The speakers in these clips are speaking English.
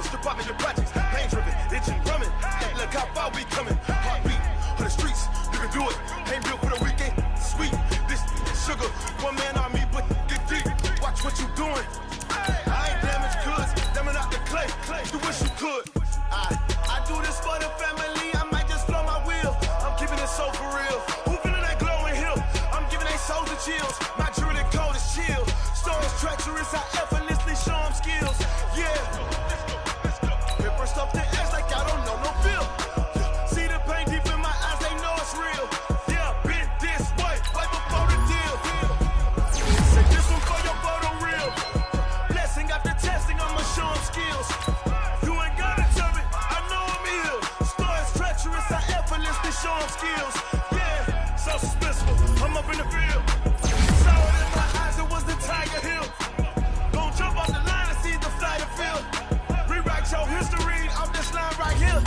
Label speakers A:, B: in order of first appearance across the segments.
A: strip out in your projects. Pain driven, itching, drumming. Hey, look how far we coming. Heartbeat on the streets, you can do it. Ain't built for the weekend. Sweet, this sugar, one man army, but get deep. Watch what you doing. I ain't damaged goods, damn out the clay. You wish you could. I do this for the family. I might just blow my wheel. I'm keeping it so for real. Who feeling that glowing hill? I'm giving they souls the chills. My jewelry cold is chill. Stones treacherous, I effortlessly show them skills. Yeah. Paper stuff the edge like I don't know no feel. See the pain deep in my eyes, they know it's real. Yeah, been this way, right before the deal. Say this one for your photo real. Blessing after testing, I'ma show them skills. You ain't gotta tell me, I know I'm ill. Stories treacherous, I effortlessly show them skills. Yeah, so suspenseful, I'm up in the field. Saw it in my eyes, it was the Tiger Hill. Gon' jump off the line and see the flight of field. Rewrite your history off this line right here.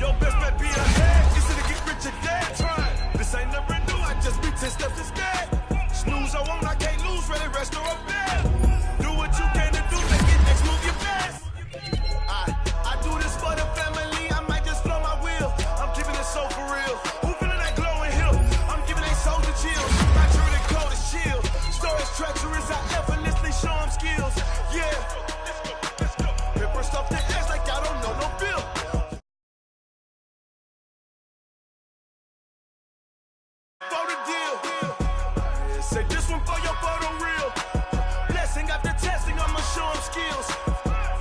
A: Your best bet be ahead, easy to get rich or dead trying. This ain't never new, I just be 10 steps instead. Snooze, I won't, I can't lose, ready, rest or a bed. Do what you can to do, make it next move your best. I do this for the family, I might just blow my wheel. I'm keeping it so for real. Who feeling that glowing hill? I'm giving they souls the chills. My jewelry cold is chill. Stories treacherous, I effortlessly show them skills. Yeah. Paper stuff the edge like I don't know no feel. For the deal. Say this one for your photo real. Blessing after testing, I'ma show them skills.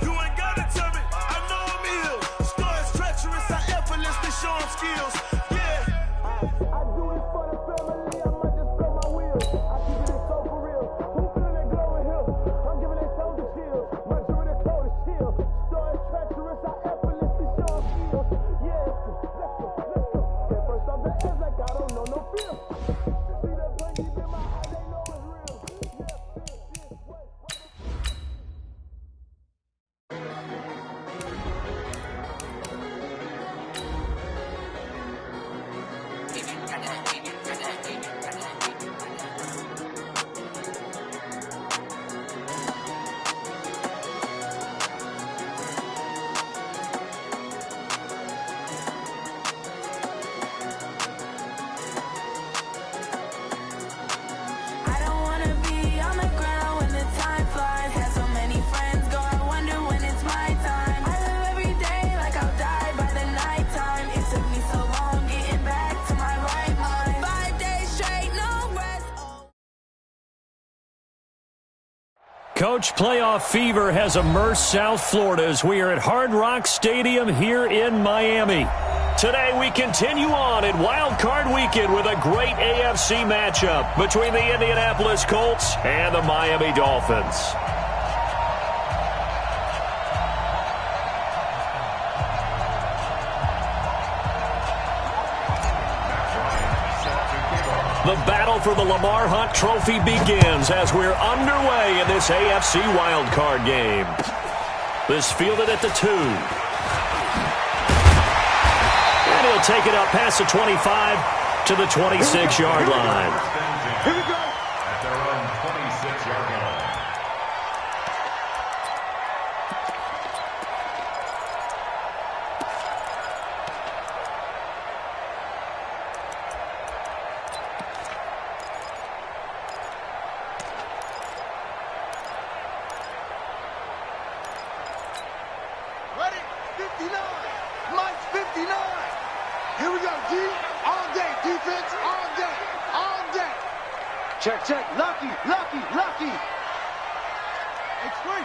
A: You ain't gotta tell me, I know I'm ill. Stories treacherous, I effortlessly show them skills. Yeah. I do this for the family, I might just blow my wheel. I keep it so for real. Who feeling that glowing hill? I'm giving they souls the chills. My jewelry cold is chill. Stories treacherous, I effortlessly show them skills. Yeah. Let's go. Paper stuff the edge like I don't know no feel. See the pain deep in my eyes, they know it's real. Yeah, this way.
B: I don't wanna be on the ground when the time flies. Had so many friends go, I wonder when it's my time. I live every day like I'll die by the nighttime. It took me so long getting back to my right mind. 5 days straight, no rest.
C: Coach, playoff fever has immersed South Florida as we are at Hard Rock Stadium here in Miami. Today we continue on in Wildcard Weekend with a great AFC matchup between the Indianapolis Colts and the Miami Dolphins. The battle for the Lamar Hunt Trophy begins as we're underway in this AFC wildcard game. This fielded at the 2. And he'll take it up past the 25 to the 26-yard line.
D: Here we go. At their own 26-yard line.
E: Ready? 59. Mike's 59. Here we go, D. All day. Defense all day. All day. Check, check. Lucky, lucky, lucky. Hey, Tree.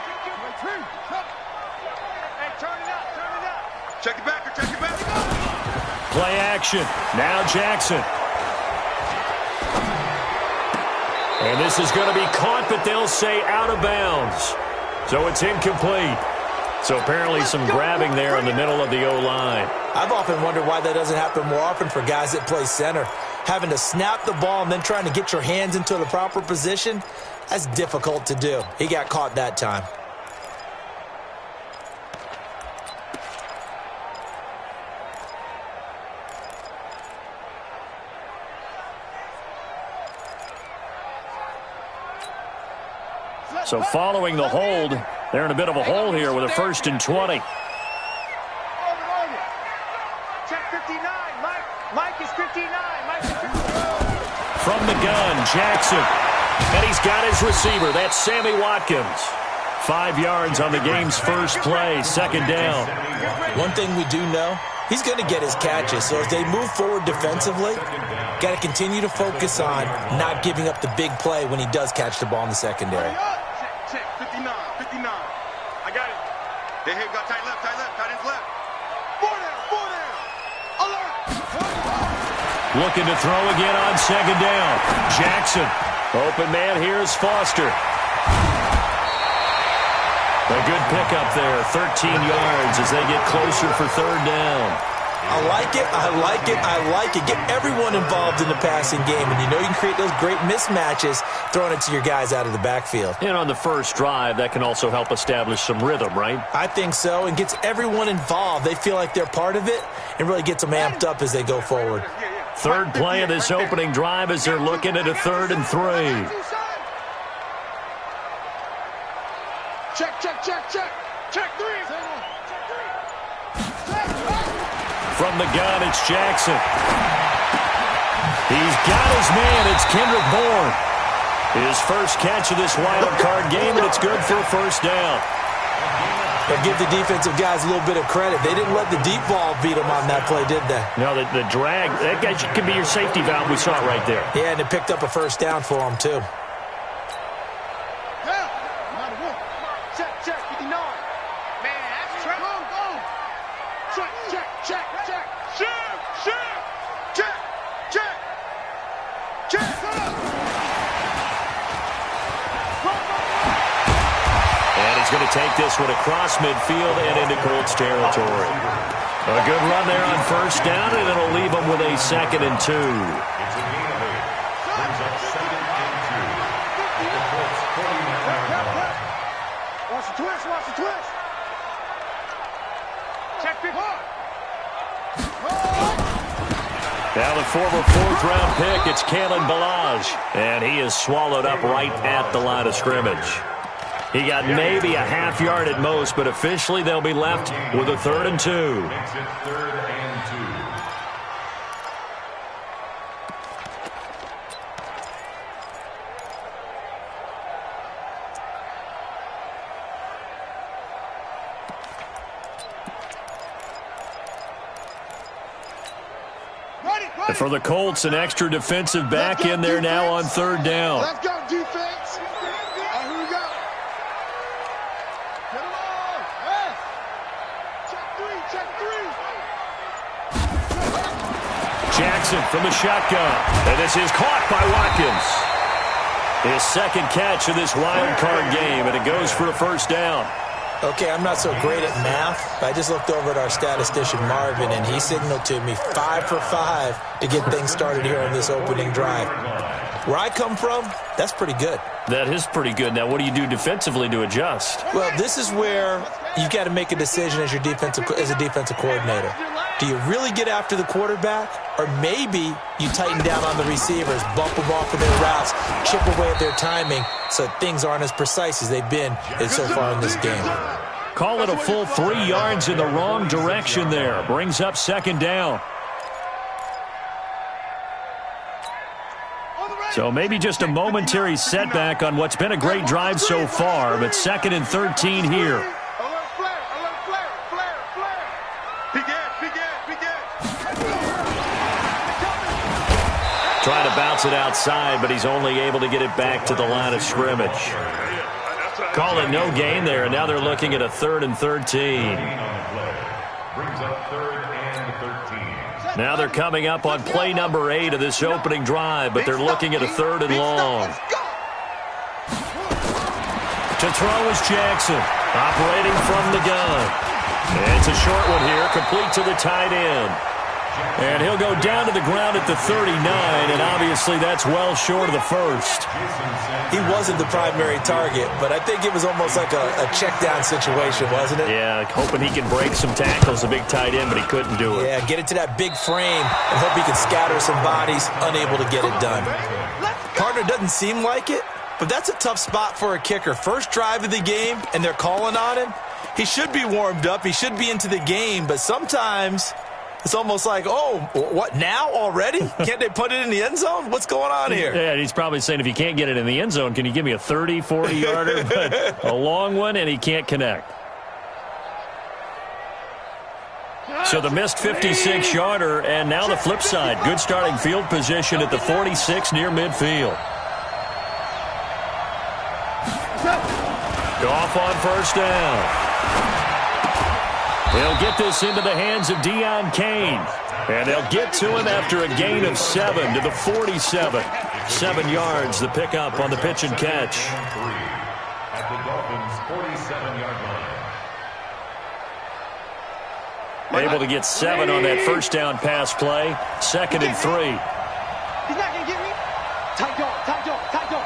E: Hey, turn it up, turn it up. Check it back, check it back.
C: Play action. Now Jackson. And this is going to be caught, but they'll say out of bounds. So it's incomplete. So apparently some grabbing there in the middle of the O-line.
F: I've often wondered why that doesn't happen more often for guys that play center. Having to snap the ball and then trying to get your hands into the proper position, that's difficult to do. He got caught that time.
C: So following the hold, they're in a bit of a hole here with a 1st and 20.
E: check 59. Mike is 59. Mike is 59.
C: From the gun, Jackson. And he's got his receiver. That's Sammy Watkins. 5 yards on the game's first play, second down.
F: One thing we do know, he's going to get his catches. So as they move forward defensively, got to continue to focus on not giving up the big play when he does catch the ball in the secondary.
E: Check, 59. I got it. They hit, got tight left, tight ends left. 4 down. Alert.
C: Looking to throw again on second down. Jackson. Open man, here's Foster. A good pickup there, 13 yards as they get closer for third down.
F: I like it. Get everyone involved in the passing game, and you know you can create those great mismatches throwing it to your guys out of the backfield.
C: And on the first drive, that can also help establish some rhythm, right?
F: I think so, and gets everyone involved. They feel like they're part of it and really gets them amped up as they go forward.
C: Third play of this opening drive as they're looking at a 3rd and 3.
E: Check 3.
C: From the gun, it's Jackson. He's got his man. It's Kendrick Bourne. His first catch of this wild card game, and it's good for a first down.
F: But give the defensive guys a little bit of credit. They didn't let the deep ball beat them on that play, did they?
C: No, the drag, that guy could be your safety valve. We saw it right there.
F: Yeah, and it picked up a first down for them, too.
E: Check 59. Man, that's trouble. Go. Check.
C: And he's going to take this one across midfield and into Colts territory. A good run there on first down, and it'll leave them with a 2nd and 2.
D: It's a gain of 8. Brings up 2nd and 2. The Colts 49-yard line.
E: Watch the twist. Check 51.
C: Now the former 4th-round pick, it's Kalen Ballage. And he is swallowed up right at the line of scrimmage. He got maybe a half yard at most, but officially they'll be left with a 3rd and 2.
D: Makes it 3rd and 2.
C: And for the Colts, an extra defensive back in there now on 3rd down.
E: Let's go, defense. Here we go. Get them all. Yes. Check 3.
C: Jackson from the shotgun. And this is caught by Watkins. His 2nd catch of this wild card game, and it goes for a first down.
F: Okay, I'm not so great at math, but I just looked over at our statistician, Marvin, and he signaled to me 5 for 5 to get things started here on this opening drive. Where I come from, that's pretty good.
C: That is pretty good. Now, what do you do defensively to adjust?
F: Well, this is where you've got to make a decision as a defensive coordinator. Do you really get after the quarterback, or maybe you tighten down on the receivers, bump them off of their routes, chip away at their timing so things aren't as precise as they've been so far in this game?
C: Call it a full 3 yards in the wrong direction there. Brings up 2nd down. So maybe just a momentary setback on what's been a great drive so far, but 2nd and 13 here. Trying to bounce it outside, but he's only able to get it back to the line of scrimmage. Call it no gain there, and now they're looking at a 3rd and 13.
D: Brings up 3rd and 13.
C: Now they're coming up on play number 8 of this opening drive, but they're looking at a 3rd and long. To throw is Jackson, operating from the gun. And it's a short one here, complete to the tight end. And he'll go down to the ground at the 39, and obviously that's well short of the first.
F: He wasn't the primary target, but I think it was almost like a check-down situation, wasn't it?
C: Yeah, hoping he can break some tackles, a big tight end, but he couldn't do it.
F: Yeah, get it to that big frame and hope he can scatter some bodies, unable to get it done. Partner doesn't seem like it, but that's a tough spot for a kicker. First drive of the game, and they're calling on him. He should be warmed up. He should be into the game, but sometimes It's almost like, oh, what, now already? Can't they put it in the end zone? What's going on here?
C: Yeah, he's probably saying, if you can't get it in the end zone, can you give me a 30, 40-yarder? But a long one, and he can't connect. So the missed 56-yarder, and now the flip side. Good starting field position at the 46 near midfield. Goff on first down. They'll get this into the hands of Deion Kane. And they'll get to him after a gain of 7 to the 47. 7 yards, the pickup on the pitch and catch.
D: At the Dolphins' 47-yard line.
C: Able to get 7 on that first down pass play. 2nd and 3.
E: He's not going to get me. Tight dog, tight dog, tight dog.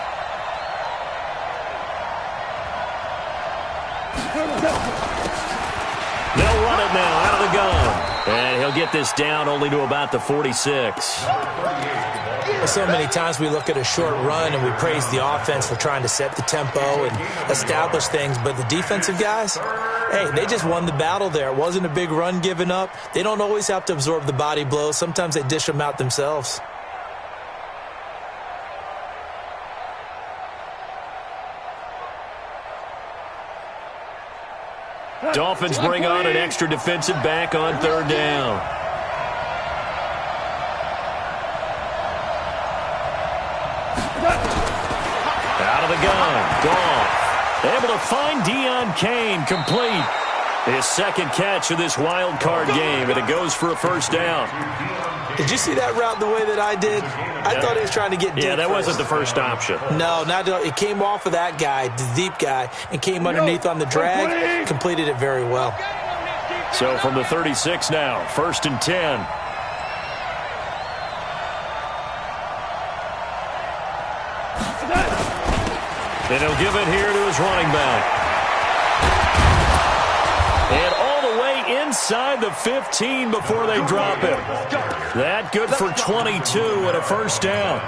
C: They'll run it now out of the gun. And he'll get this down only to about the 46.
F: So many times we look at a short run and we praise the offense for trying to set the tempo and establish things. But the defensive guys, hey, they just won the battle there. It wasn't a big run given up. They don't always have to absorb the body blows. Sometimes they dish them out themselves.
C: Dolphins bring on an extra defensive back on 3rd down. Out of the gun, Goff. Able to find Deion Kane, complete. His 2nd catch of this wild card game, and it goes for a first down.
F: Did you see that route the way that I did? I thought he was trying to get deep.
C: Yeah, that
F: first.
C: wasn't the first option.
F: No, not at all. It came off of that guy, the deep guy, and came underneath on the drag. Completed it very well.
C: So from the 36 now, 1st and 10. And he'll give it here to his running back. And all the way inside the 15 before they drop him. That good for 22 and a first down.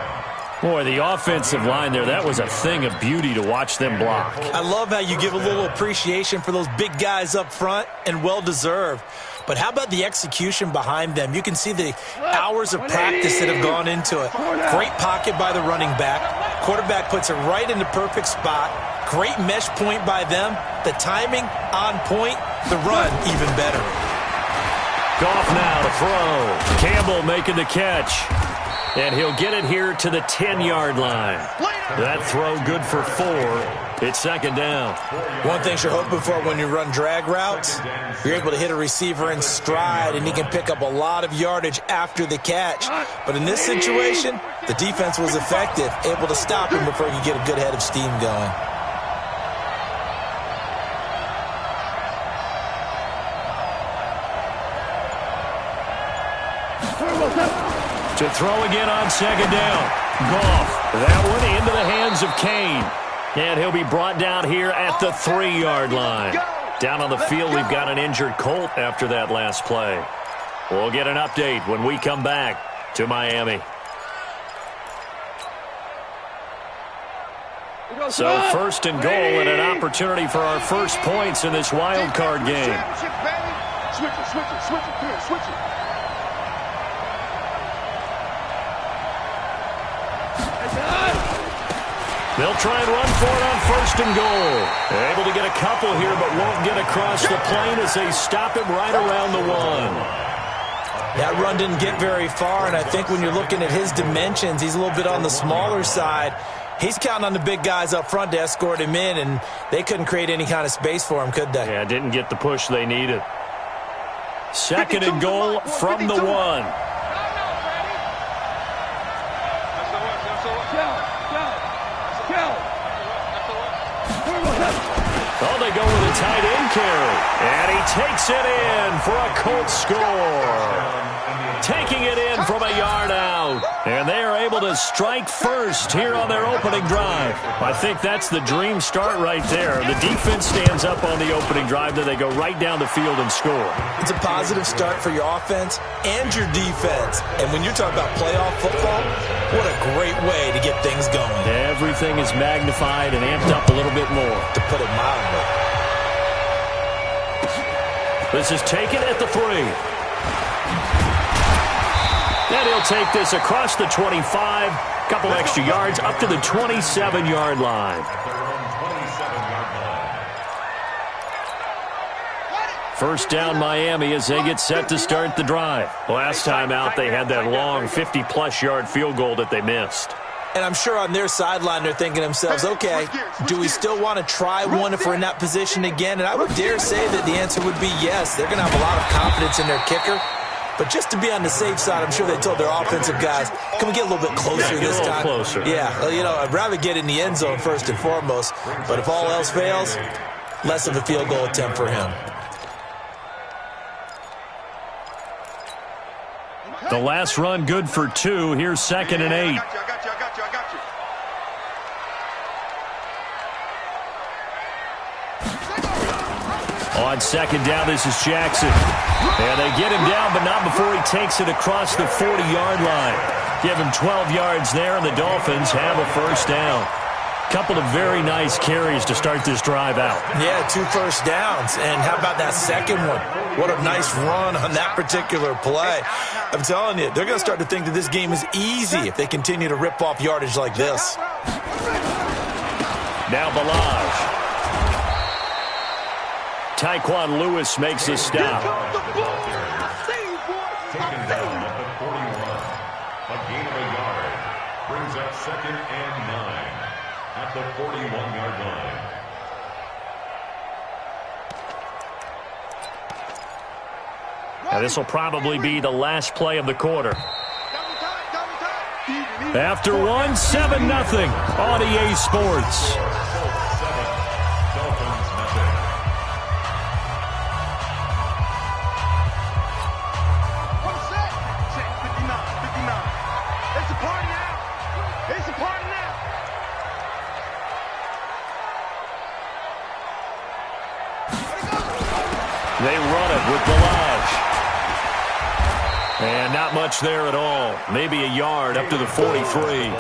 C: Boy, the offensive line there, that was a thing of beauty to watch them block.
F: I love how you give a little appreciation for those big guys up front, and well-deserved. But how about the execution behind them? You can see the hours of practice that have gone into it. Great pocket by the running back. Quarterback puts it right in the perfect spot. Great mesh point by them. The timing on point. The run even better.
C: Goff now to throw. Campbell making the catch. And he'll get it here to the 10-yard line. That throw good for 4. It's 2nd down.
F: One thing you're hoping for when you run drag routes, you're able to hit a receiver in stride, and he can pick up a lot of yardage after the catch. But in this situation, the defense was effective, able to stop him before he could get a good head of steam going.
C: To throw again on 2nd down. Goff. That one into the hands of Kane. And he'll be brought down here at the 3-yard line. Down on the field, we've got an injured Colt after that last play. We'll get an update when we come back to Miami. So 1st and goal and an opportunity for our first points in this wild card game.
E: Switch it, here, switch it.
C: They'll try and run for it on 1st and goal. Able to get a couple here, but won't get across the plane as they stop him right around the 1.
F: That run didn't get very far, and I think when you're looking at his dimensions, he's a little bit on the smaller side. He's counting on the big guys up front to escort him in, and they couldn't create any kind of space for him, could they?
C: Yeah, didn't get the push they needed. 2nd and goal from the 1. Oh, they go with a tight end carry. And he takes it in for a Colts score. Taking it in from a yard out. And they are able to strike first here on their opening drive. I think that's the dream start right there. The defense stands up on the opening drive, then they go right down the field and score.
F: It's a positive start for your offense and your defense. And when you're talking about playoff football, what a great way to get things going.
C: Everything is magnified and amped up a little bit more.
F: To put it mildly.
C: This is taken at the 3. And he'll take this across the 25, a couple extra yards up to the 27-yard line. First down Miami as they get set to start the drive. Last time out, they had that long 50-plus yard field goal that they missed.
F: And I'm sure on their sideline they're thinking to themselves, okay, do we still want to try one if we're in that position again? And I would dare say that the answer would be yes. They're going to have a lot of confidence in their kicker. But just to be on the safe side, I'm sure they told their offensive guys, can we get a little bit closer this time?
C: Closer.
F: Yeah, I'd rather get in the end zone first and foremost. But if all else fails, less of a field goal attempt for him.
C: The last run good for 2. Here's 2nd and 8.
E: I got you.
C: On 2nd down, this is Jackson. And they get him down, but not before he takes it across the 40-yard line. Give him 12 yards there, and the Dolphins have a first down. Couple of very nice carries to start this drive out.
F: Yeah, 2 first downs. And how about that second one? What a nice run on that particular play. I'm telling you, they're going to start to think that this game is easy if they continue to rip off yardage like this.
C: Now Balaj. Tyquan Lewis makes a stop.
D: Taken down at the 41. A gain of a yard. Brings up 2nd and 9 at the 41-yard line.
C: Now this will probably be the last play of the quarter. After 1, 7-0 on EA Sports. They run it with Balaj. And not much there at all. Maybe a yard up to the 43.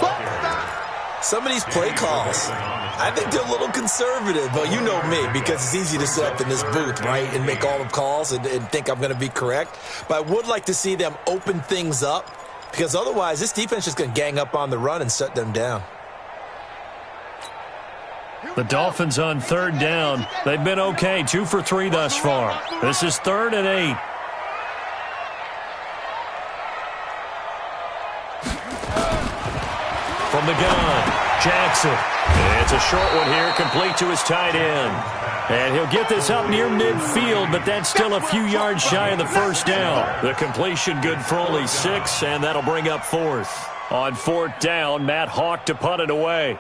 F: Some of these play calls, I think they're a little conservative. But you know me, because it's easy to sit up in this booth, right, and make all the calls and think I'm going to be correct. But I would like to see them open things up, because otherwise this defense is going to gang up on the run and shut them down.
C: The Dolphins on 3rd down. They've been okay, 2 for 3 thus far. This is 3rd and 8. From the gun, Jackson. It's a short one here, complete to his tight end. And he'll get this up near midfield, but that's still a few yards shy of the first down. The completion good for only 6, and that'll bring up 4th. On 4th down, Matt Hawk to punt it away.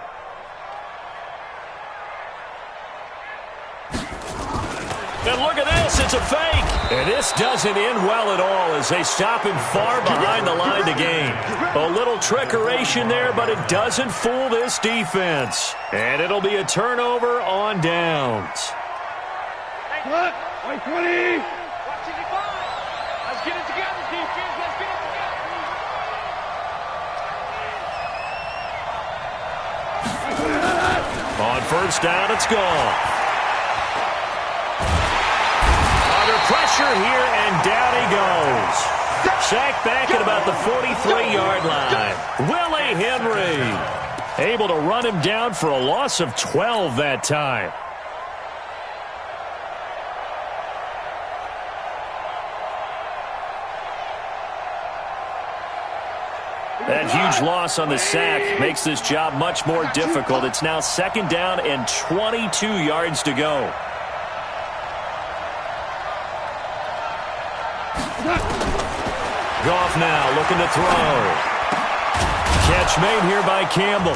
C: And look at this, it's a fake. And this doesn't end well at all as they stop him far behind the line to gain. A little trickeration there, but it doesn't fool this defense. And it'll be a turnover on downs.
E: What? 20. Let's get it together, defense. Let's get it together.
C: On 1st down, it's gone. Pressure here, and down he goes. Sacked back at about the 43-yard line. Willie Henry able to run him down for a loss of 12 that time. That huge loss on the sack makes this job much more difficult. It's now 2nd down and 22 yards to go. Goff now looking to throw. Catch made here by Campbell.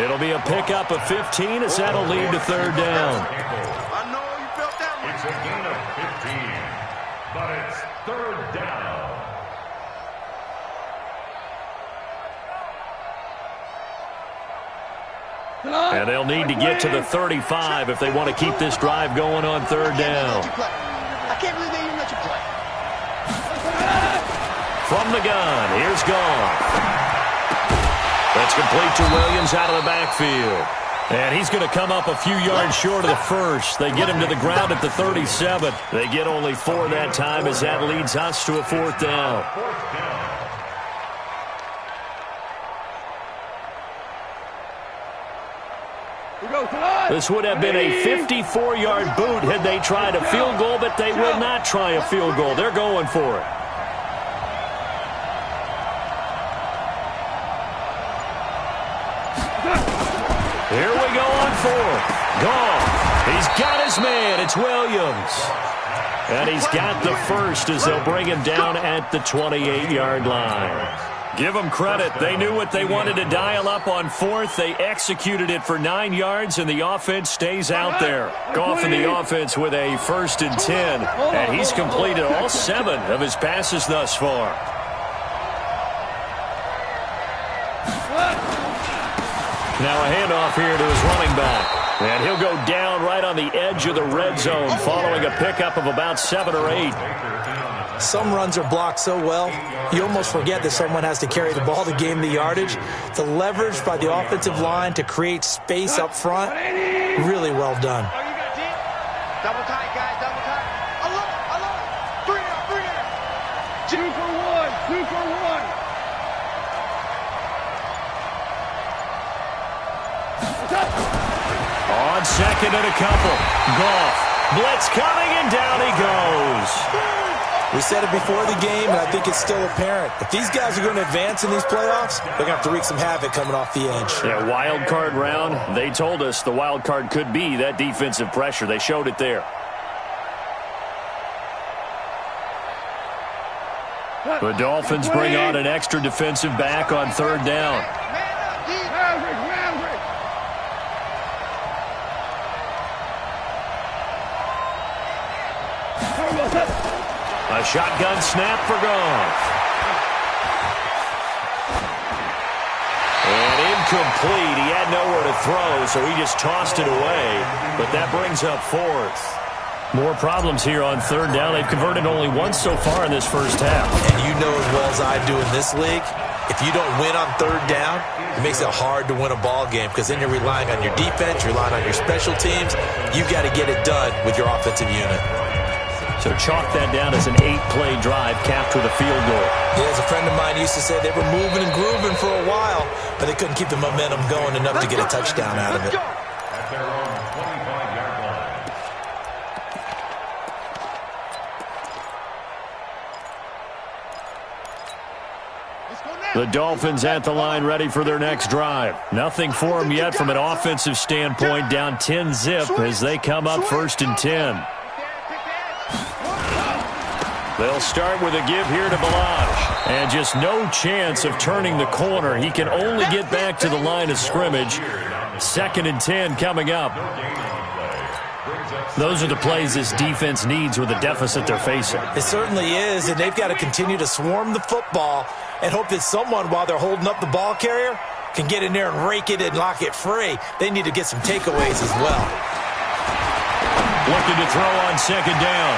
C: It'll be a pickup of 15 as that'll lead to 3rd down.
E: I know you felt that one.
D: It's a gain of 15, but it's 3rd down.
C: And they'll need to get to the 35 if they want to keep this drive going on 3rd down.
E: I can't believe they even let you play.
C: From the gun, here's Goff. That's complete to Williams out of the backfield. And he's going to come up a few yards short of the first. They get him to the ground at the 37. They get only 4 that time as that leads us to a 4th down. This would have been a 54-yard boot had they tried a field goal, but they will not try a field goal. They're going for it. Here we go on 4th. Goff. He's got his man. It's Williams. And he's got the first as they'll bring him down at the 28-yard line. Give them credit. They knew what they wanted to dial up on 4th. They executed it for 9 yards, and the offense stays out there. Goff in the offense with a 1st and 10, and he's completed all 7 of his passes thus far. Now a handoff here to his running back. And he'll go down right on the edge of the red zone following a pickup of about 7 or 8.
F: Some runs are blocked so well, you almost forget that someone has to carry the ball to gain the yardage. The leverage by the offensive line to create space up front, really well done.
E: Double tight, guys, double tight. I love it. 3 out. 2 for 1.
C: On 2nd and a couple. Goff. Blitz coming, and down he goes.
F: We said it before the game, and I think it's still apparent. If these guys are going to advance in these playoffs, they're going to have to wreak some havoc coming off the edge.
C: Yeah, wild card round. They told us the wild card could be that defensive pressure. They showed it there. The Dolphins bring on an extra defensive back on 3rd down. A shotgun snap for Goff. And incomplete. He had nowhere to throw, so he just tossed it away. But that brings up 4th. More problems here on 3rd down. They've converted only once so far in this first half.
F: And you know as well as I do in this league, if you don't win on 3rd down, it makes it hard to win a ball game because then you're relying on your defense, you're relying on your special teams. You've got to get it done with your offensive unit.
C: So chalk that down as an 8-play drive capped with a field goal.
F: Yeah, as a friend of mine used to say, they were moving and grooving for a while, but they couldn't keep the momentum going enough to get a touchdown out of it.
D: At their own 25-yard line.
C: The Dolphins at the line ready for their next drive. Nothing for them yet from an offensive standpoint, down 10-zip as they come up 1st and 10. They'll start with a give here to Balaj. And just no chance of turning the corner. He can only get back to the line of scrimmage. 2nd and 10 coming up. Those are the plays this defense needs with the deficit they're facing.
F: It certainly is, and they've got to continue to swarm the football and hope that someone, while they're holding up the ball carrier, can get in there and rake it and lock it free. They need to get some takeaways as well.
C: Looking to throw on 2nd down.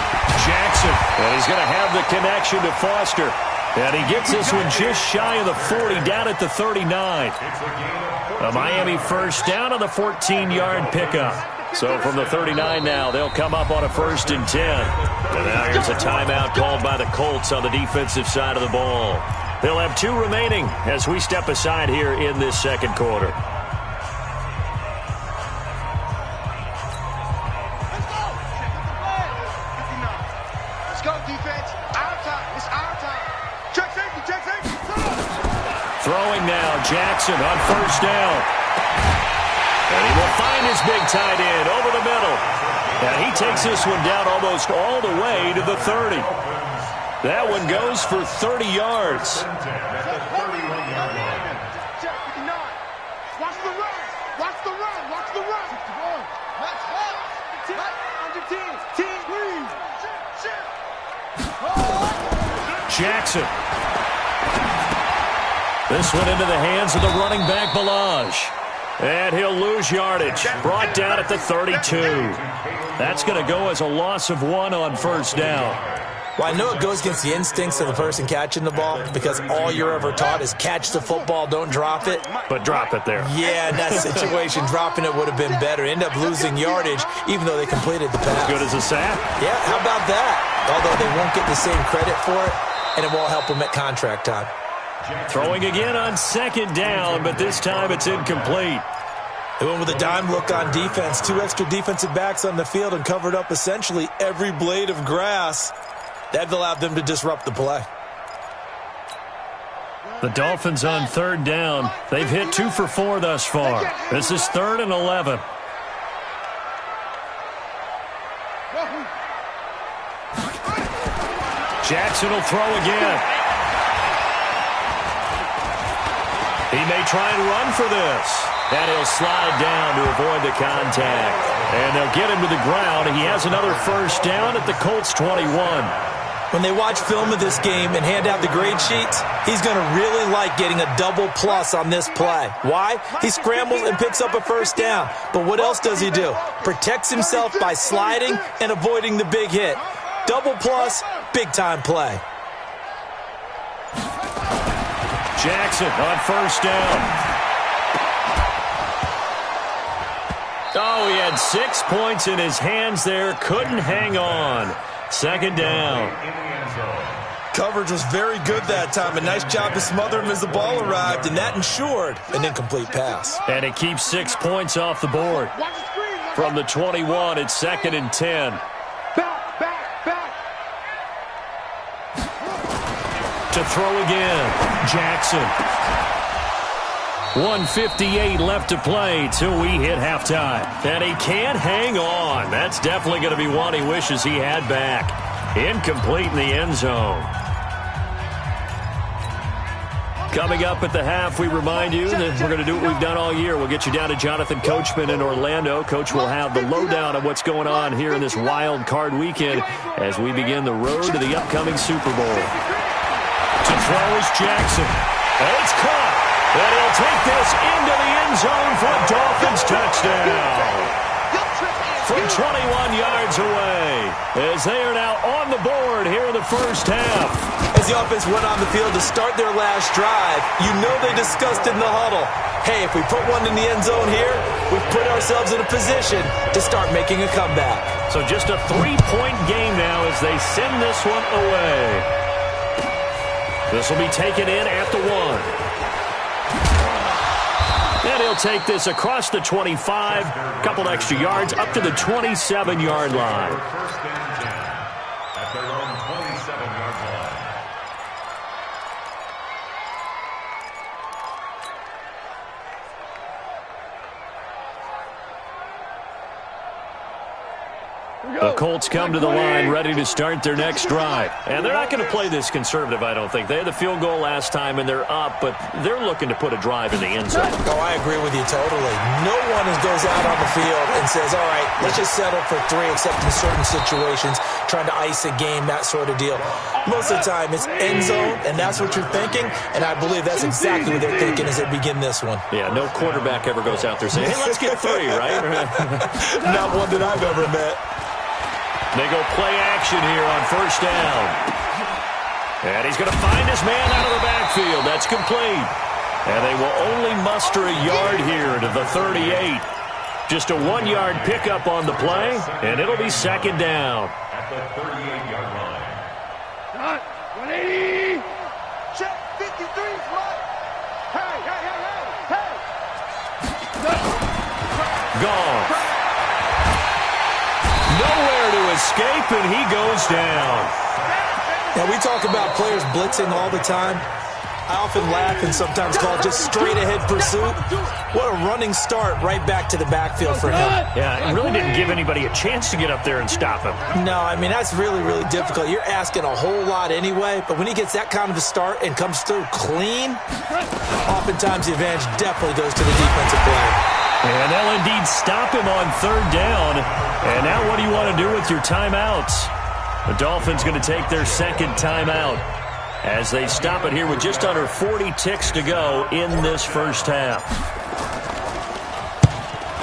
C: Jackson, and he's going to have the connection to Foster. And he gets this one just shy of the 40, down at the 39. A Miami 1st down on the 14-yard pickup. So from the 39 now, they'll come up on a 1st and 10. And now here's a timeout called by the Colts on the defensive side of the ball. They'll have 2 remaining as we step aside here in this 2nd quarter. Throwing now, Jackson on 1st down. And he will find his big tight end over the middle. And he takes this one down almost all the way to the 30. That one goes for 30 yards.
E: Watch the run. Watch the run. Watch the run.
C: Jackson. This one into the hands of the running back, Balaj. And he'll lose yardage. Brought down at the 32. That's going to go as a loss of 1 on 1st down.
F: Well, I know it goes against the instincts of the person catching the ball because all you're ever taught is catch the football, don't drop it.
C: But drop it there.
F: Yeah, in that situation, dropping it would have been better. End up losing yardage even though they completed the pass.
C: As good as a sack.
F: Yeah, how about that? Although they won't get the same credit for it, and it won't help them at contract time.
C: Throwing again on second down, but this time it's incomplete.
F: They went with a dime look on defense. 2 extra defensive backs on the field and covered up essentially every blade of grass. That allowed them to disrupt the play.
C: The Dolphins on third down. They've hit 2 for 4 thus far. This is 3rd and 11. Jackson will throw again. He may try and run for this. And he'll slide down to avoid the contact. And they'll get him to the ground. He has another first down at the Colts 21.
F: When they watch film of this game and hand out the grade sheets, he's going to really like getting a double plus on this play. Why? He scrambles and picks up a first down. But what else does he do? Protects himself by sliding and avoiding the big hit. Double plus, big-time play.
C: Jackson on first down. Oh, he had 6 points in his hands there. Couldn't hang on. Second down.
F: Coverage was very good that time. A nice job to smother him as the ball arrived, and that ensured an incomplete pass.
C: And it keeps 6 points off the board. From the 21, it's 2nd and 10.
E: Back.
C: To throw again, Jackson. 1:58 left to play till we hit halftime. And he can't hang on. That's definitely going to be one he wishes he had back. Incomplete in the end zone. Coming up at the half, we remind you that we're going to do what we've done all year. We'll get you down to Jonathan Coachman in Orlando. Coach will have the lowdown of what's going on here in this wild card weekend as we begin the road to the upcoming Super Bowl. To throw is Jackson. And it's caught. And he'll take this into the end zone for a Dolphins touchdown. From 21 yards away, as they are now on the board here in the first half.
F: As the offense went on the field to start their last drive, you know they discussed in the huddle, hey, if we put one in the end zone here, we've put ourselves in a position to start making a comeback.
C: So just a 3-point game now as they send this one away. This will be taken in at the 1. And he'll take this across the 25, a couple extra yards, up to the 27-yard line.
D: First and 10 at their own 27-yard line.
C: The Colts come to the line ready to start their next drive. And they're not going to play this conservative, I don't think. They had the field goal last time, and they're up, but they're looking to put a drive in the end zone.
F: Oh, I agree with you totally. No one goes out on the field and says, all right, let's just settle for 3, except in certain situations, trying to ice a game, that sort of deal. Most of the time, it's end zone, and that's what you're thinking, and I believe that's exactly what they're thinking as they begin this one.
C: Yeah, no quarterback ever goes out there saying, hey, let's get 3, right?
F: Not one that I've ever met.
C: They go play action here on first down. And he's going to find his man out of the backfield. That's complete. And they will only muster a yard here to the 38. Just a 1-yard pickup on the play, and it'll be second down.
D: At the 38-yard line.
E: 180. Check 53 right. Hey.
C: Gone. Nowhere to escape, and he goes down.
F: Now, we talk about players blitzing all the time. I often laugh and sometimes call it just straight-ahead pursuit. What a running start right back to the backfield for him.
C: Yeah, it really didn't give anybody a chance to get up there and stop him.
F: No, I mean, that's really, really difficult. You're asking a whole lot anyway, but when he gets that kind of a start and comes through clean, oftentimes the advantage definitely goes to the defensive player.
C: And they'll indeed stop him on third down. And now what do you want to do with your timeouts? The Dolphins going to take their second timeout as they stop it here with just under 40 ticks to go in this first half.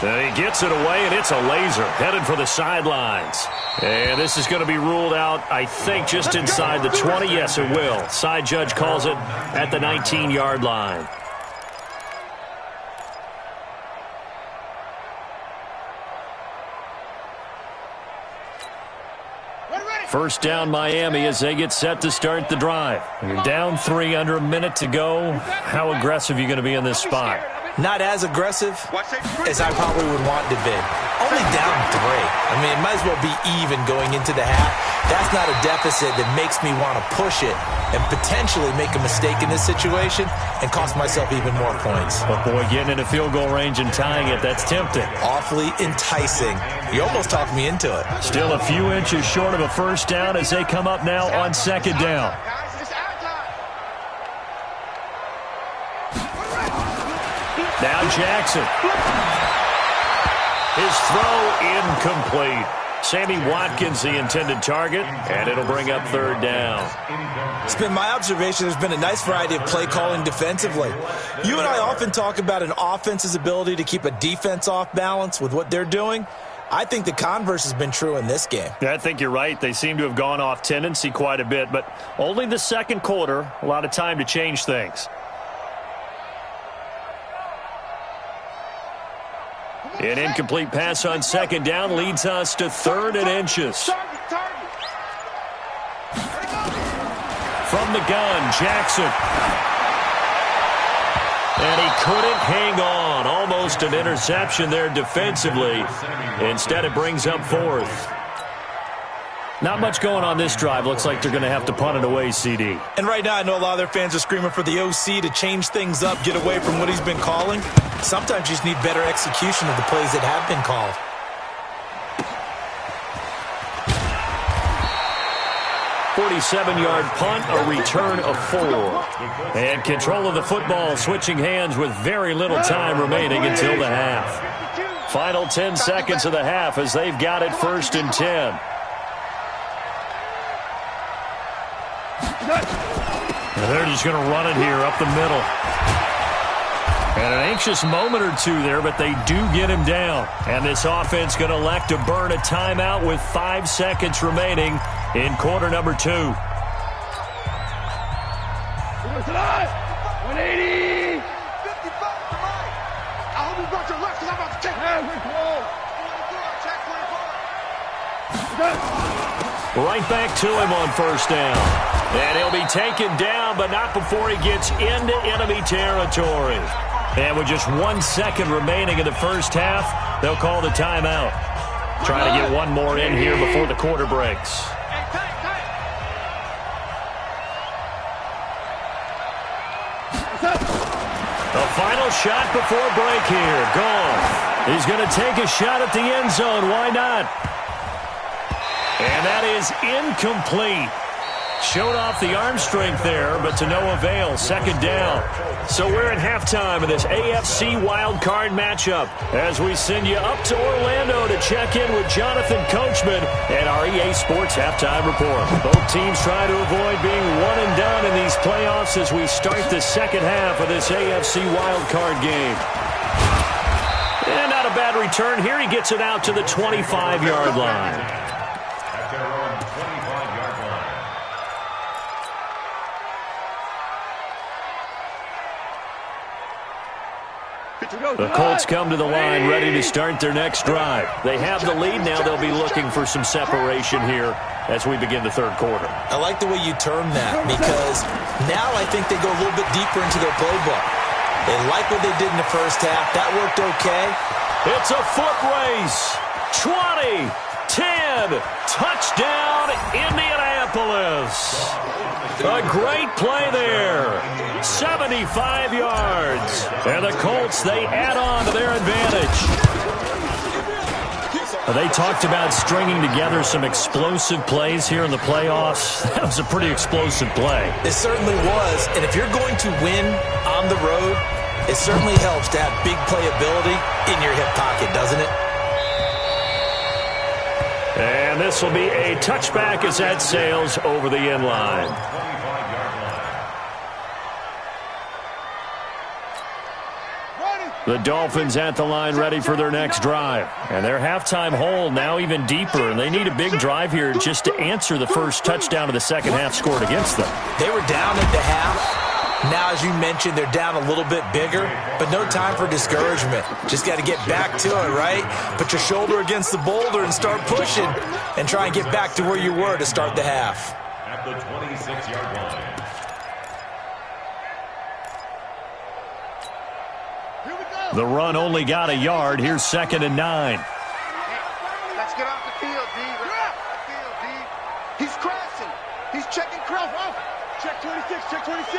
C: And he gets it away, and it's a laser headed for the sidelines. And this is going to be ruled out, I think, just inside the 20. Yes, it will. Side judge calls it at the 19-yard line. First down, Miami, as they get set to start the drive. You're down 3, under a minute to go. How aggressive are you going to be in this spot?
F: Not as aggressive as I probably would want to be. Only down 3. I mean, it might as well be even going into the half. That's not a deficit that makes me want to push it and potentially make a mistake in this situation and cost myself even more points.
C: But, boy, getting into field goal range and tying it, that's tempting.
F: Awfully enticing. You almost talked me into it.
C: Still a few inches short of a first down as they come up now on second down. Now Jackson. His throw incomplete. Sammy Watkins the intended target, and it'll bring up third down.
F: It's been my observation there's been a nice variety of play calling defensively. You and I often talk about an offense's ability to keep a defense off balance with what they're doing. I think the converse has been true in this game.
C: Yeah, I think you're right. They seem to have gone off tendency quite a bit, but only the second quarter, a lot of time to change things. An incomplete pass on second down leads us to 3rd and inches. From the gun, Jackson. And he couldn't hang on. Almost an interception there defensively. Instead, it brings up 4th. Not much going on this drive. Looks like they're going to have to punt it away, CD.
F: And right now, I know a lot of their fans are screaming for the OC to change things up, get away from what he's been calling. Sometimes you just need better execution of the plays that have been called.
C: .47-yard punt, a return of 4. And control of the football, switching hands with very little time remaining until the half. Final 10 seconds of the half as they've got it 1st and 10. And they're just going to run it here up the middle. And an anxious moment or two there, but they do get him down. And this offense going to elect to burn a timeout with 5 seconds remaining in quarter number 2.
E: 180. 55 to right. I hope you brought your left because I'm about to take
C: Right back to him on first down. And he'll be taken down, but not before he gets into enemy territory. And with just 1 second remaining in the first half, they'll call the timeout. Trying to get one more in here before the quarter breaks. The final shot before break here. Gone. He's going to take a shot at the end zone. Why not? And that is incomplete. Showed off the arm strength there, but to no avail. Second down. So we're at halftime of this AFC Wildcard matchup as we send you up to Orlando to check in with Jonathan Coachman and our EA Sports Halftime Report. Both teams try to avoid being one and done in these playoffs as we start the second half of this AFC Wildcard game. And not a bad return here. He gets it out to the 25-yard line. The Colts come to the line ready to start their next drive. They have the lead now. They'll be looking for some separation here as we begin the third quarter.
F: I like the way you term that because now I think they go a little bit deeper into their playbook. They like what they did in the first half. That worked okay.
C: It's a foot race. 20, 10, touchdown Indianapolis. A great play there. 75 yards. And the Colts, they add on to their advantage. They talked about stringing together some explosive plays here in the playoffs. That was a pretty explosive play.
F: It certainly was. And if you're going to win on the road, it certainly helps to have big playability in your hip pocket, doesn't it?
C: And this will be a touchback as that sails over the end line. The Dolphins at the line ready for their next drive. And their halftime hole now even deeper. And they need a big drive here just to answer the first touchdown of the second half scored against them.
F: They were down at the half. Now, as you mentioned, they're down a little bit bigger, but no time for discouragement. Just got to get back to it, right? Put your shoulder against the boulder and start pushing and try and get back to where you were to start the half.
D: At the 26-yard line.
C: The run only got a yard. Here's 2nd and 9.
E: Let's get off the field, D. Let's get off the field, D. He's crashing. He's checking Kraft. Check 26, check 26.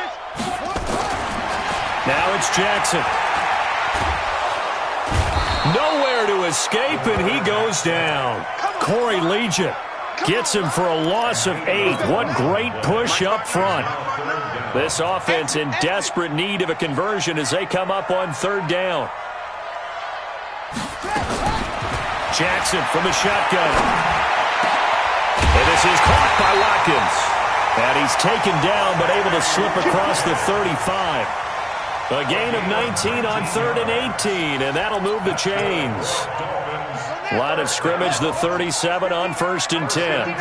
C: Now it's Jackson. Nowhere to escape, and he goes down. Corey Legion gets him for a loss of 8. What great push up front. This offense in desperate need of a conversion as they come up on 3rd down. Jackson from the shotgun. And this is caught by Watkins. And he's taken down but able to slip across the 35. A gain of 19 on 3rd and 18, and that'll move the chains. Line of scrimmage, the 37 on 1st and 10.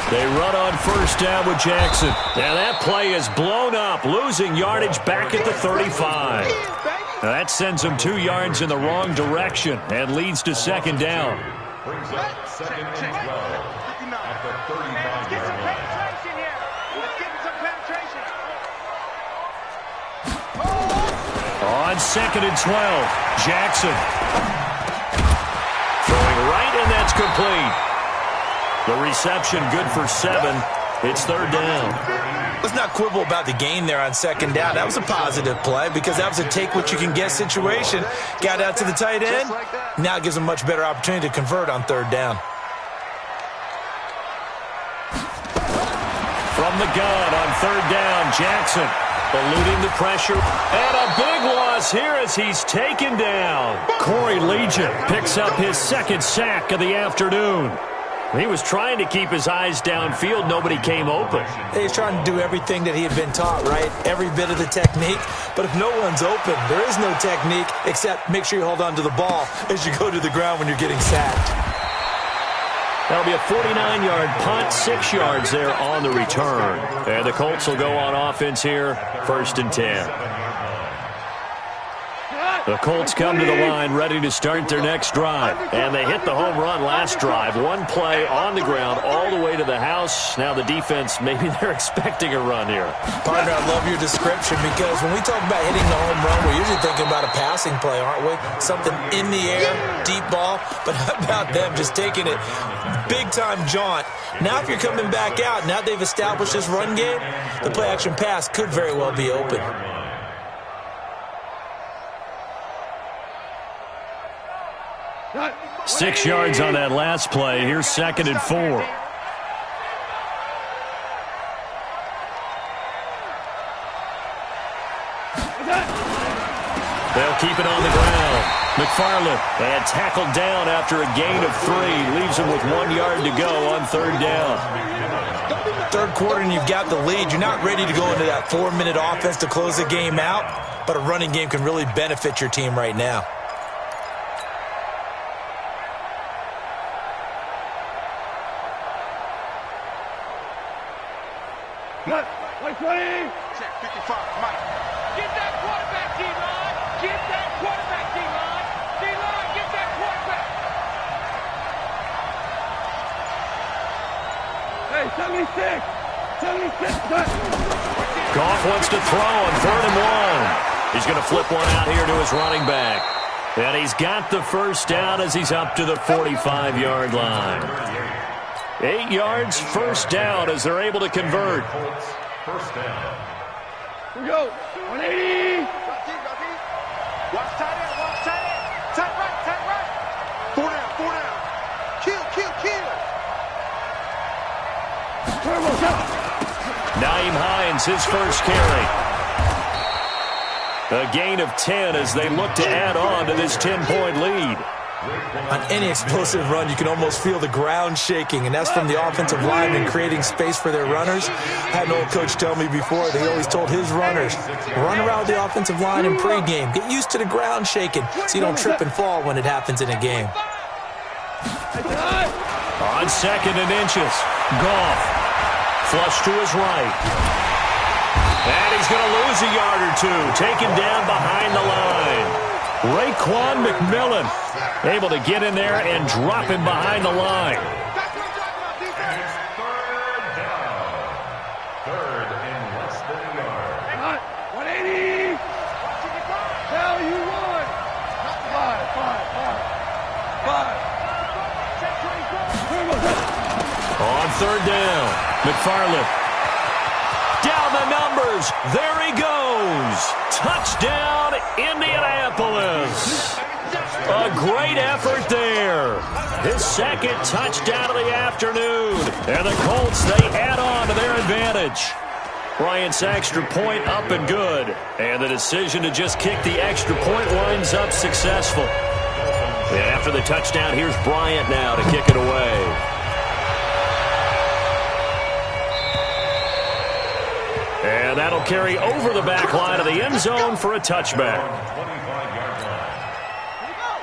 C: They run on 1st down with Jackson. Now that play is blown up, losing yardage back at the 35. Now that sends them 2 yards in the wrong direction and leads to 2nd down.
D: Brings up 2nd and 12 at the 35-yard line.
C: On 2nd and 12, Jackson. Throwing right, and that's complete. The reception good for 7. It's 3rd down.
F: Let's not quibble about the gain there on 2nd down. That was a positive play because that was a take-what-you-can-get situation. Got out to the tight end. Now it gives them a much better opportunity to convert on 3rd down.
C: From the gun on 3rd down, Jackson eluding the pressure. And a big loss here as he's taken down. Corey Legion picks up his 2nd sack of the afternoon. He was trying to keep his eyes downfield. Nobody came open.
F: He's trying to do everything that he had been taught, right? Every bit of the technique. But if no one's open, there is no technique except make sure you hold on to the ball as you go to the ground when you're getting sacked.
C: That'll be a 49-yard punt, 6 yards there on the return. And the Colts will go on offense here, 1st and 10. The Colts come to the line ready to start their next drive. And they hit the home run last drive. 1 play on the ground all the way to the house. Now the defense, maybe they're expecting a run here.
F: Partner, I love your description because when we talk about hitting the home run, we're usually thinking about a passing play, aren't we? Something in the air, deep ball. But how about them just taking it big-time jaunt? Now if you're coming back out, now they've established this run game, the play-action pass could very well be open.
C: Six yards on that last play. Here's 2nd and 4. They'll keep it on the ground. McFarland and tackled down after a gain of 3. Leaves him with 1 yard to go on 3rd down.
F: 3rd quarter and you've got the lead. You're not ready to go into that 4-minute offense to close the game out, but a running game can really benefit your team right now.
E: Check 55, Mike. Get that quarterback, D-line. Get that quarterback, D-line. D-line, get that quarterback. Hey, 76. 76.
C: Goff wants to throw on 3rd and 1. He's going to flip one out here to his running back. And he's got the 1st down as he's up to the 45-yard line. 8 yards, 1st down as they're able to convert.
D: 1st down.
E: Here we go. 180. Watch tight end, watch tight end. Tight right, tight right. 4 down, 4 down. Kill, kill, kill.
C: Naeem Hines, his 1st carry. A gain of 10 as they look to add on to this 10-point lead.
F: On any explosive run, you can almost feel the ground shaking, and that's from the offensive linemen creating space for their runners. I had an old coach tell me before that he always told his runners, run around the offensive line in pregame. Get used to the ground shaking so you don't trip and fall when it happens in a game.
C: On 2nd and inches, Goff. Flush to his right. And he's going to lose a yard or two. Taken down behind the line. Raekwon McMillan able to get in there and drop him behind the line.
D: And it's 3rd down. 3rd and less than a yard.
E: 180. Hell, you won. 5.
C: On 3rd down, McFarland. Down the numbers. There he goes. Touchdown, Indianapolis. A great effort there. His 2nd touchdown of the afternoon. And the Colts, they add on to their advantage. Bryant's extra point up and good. And the decision to just kick the extra point winds up successful. And after the touchdown, here's Bryant now to kick it away. And that'll carry over the back line of the end zone for a touchback.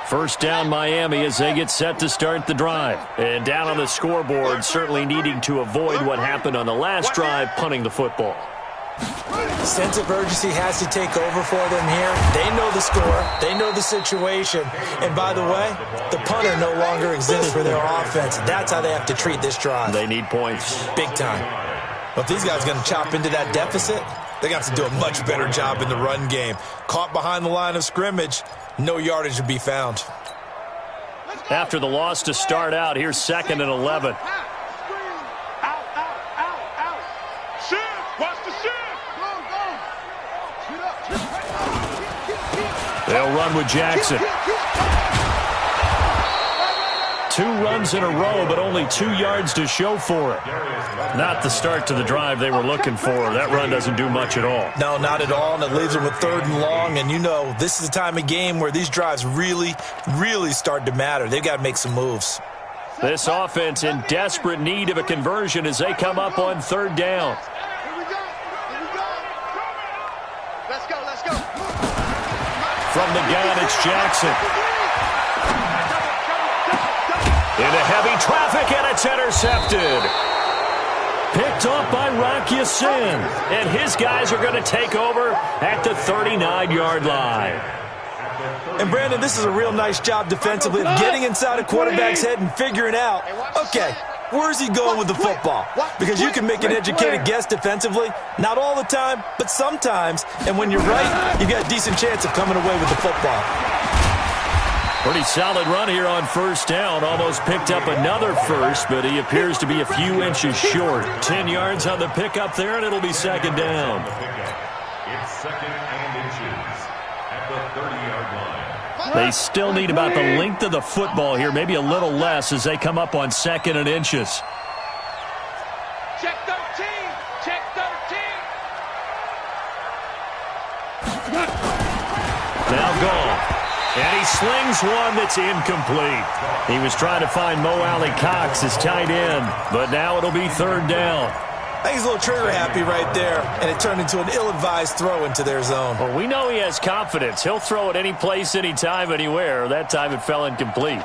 C: 1st down Miami as they get set to start the drive. And down on the scoreboard, certainly needing to avoid what happened on the last drive, punting the football.
F: Sense of urgency has to take over for them here. They know the score. They know the situation. And by the way, the punter no longer exists for their offense. That's how they have to treat this drive.
C: They need points.
F: Big time. Well, if these guys are going to chop into that deficit, they got to do a much better job in the run game. Caught behind the line of scrimmage, no yardage to be found.
C: After the loss to start out, here's 2nd and 11.
E: Out. Shift. Watch the shift. Go.
C: They'll run with Jackson. 2 runs in a row, but only 2 yards to show for it. Not the start to the drive they were looking for. That run doesn't do much at all.
F: No, not at all, and it leaves them with 3rd and long. And you know, this is the time of game where these drives really, really start to matter. They've got to make some moves.
C: This offense in desperate need of a conversion as they come up on 3rd down.
E: Here we go. Let's go.
C: From the gun, it's Jackson. Into heavy traffic, and it's intercepted. Picked off by Rocky Sin. And his guys are going to take over at the 39-yard line.
F: And, Brandon, this is a real nice job defensively of getting inside a quarterback's head and figuring out, okay, where's he going with the football? Because you can make an educated guess defensively. Not all the time, but sometimes. And when you're right, you've got a decent chance of coming away with the football.
C: Pretty solid run here on 1st down. Almost picked up another first, but he appears to be a few inches short. 10 yards on the pickup there, and it'll be 2nd down.
D: It's 2nd and inches at the 30-yard line.
C: They still need about the length of the football here, maybe a little less as they come up on 2nd and inches.
E: Check 13.
C: Now Goff. And he slings one that's incomplete. He was trying to find Mo Alley Cox as tight end, but now it'll be 3rd down.
F: I think he's a little trigger happy right there, and it turned into an ill-advised throw into their zone.
C: Well, we know he has confidence. He'll throw it any place, anytime, anywhere. That time it fell incomplete.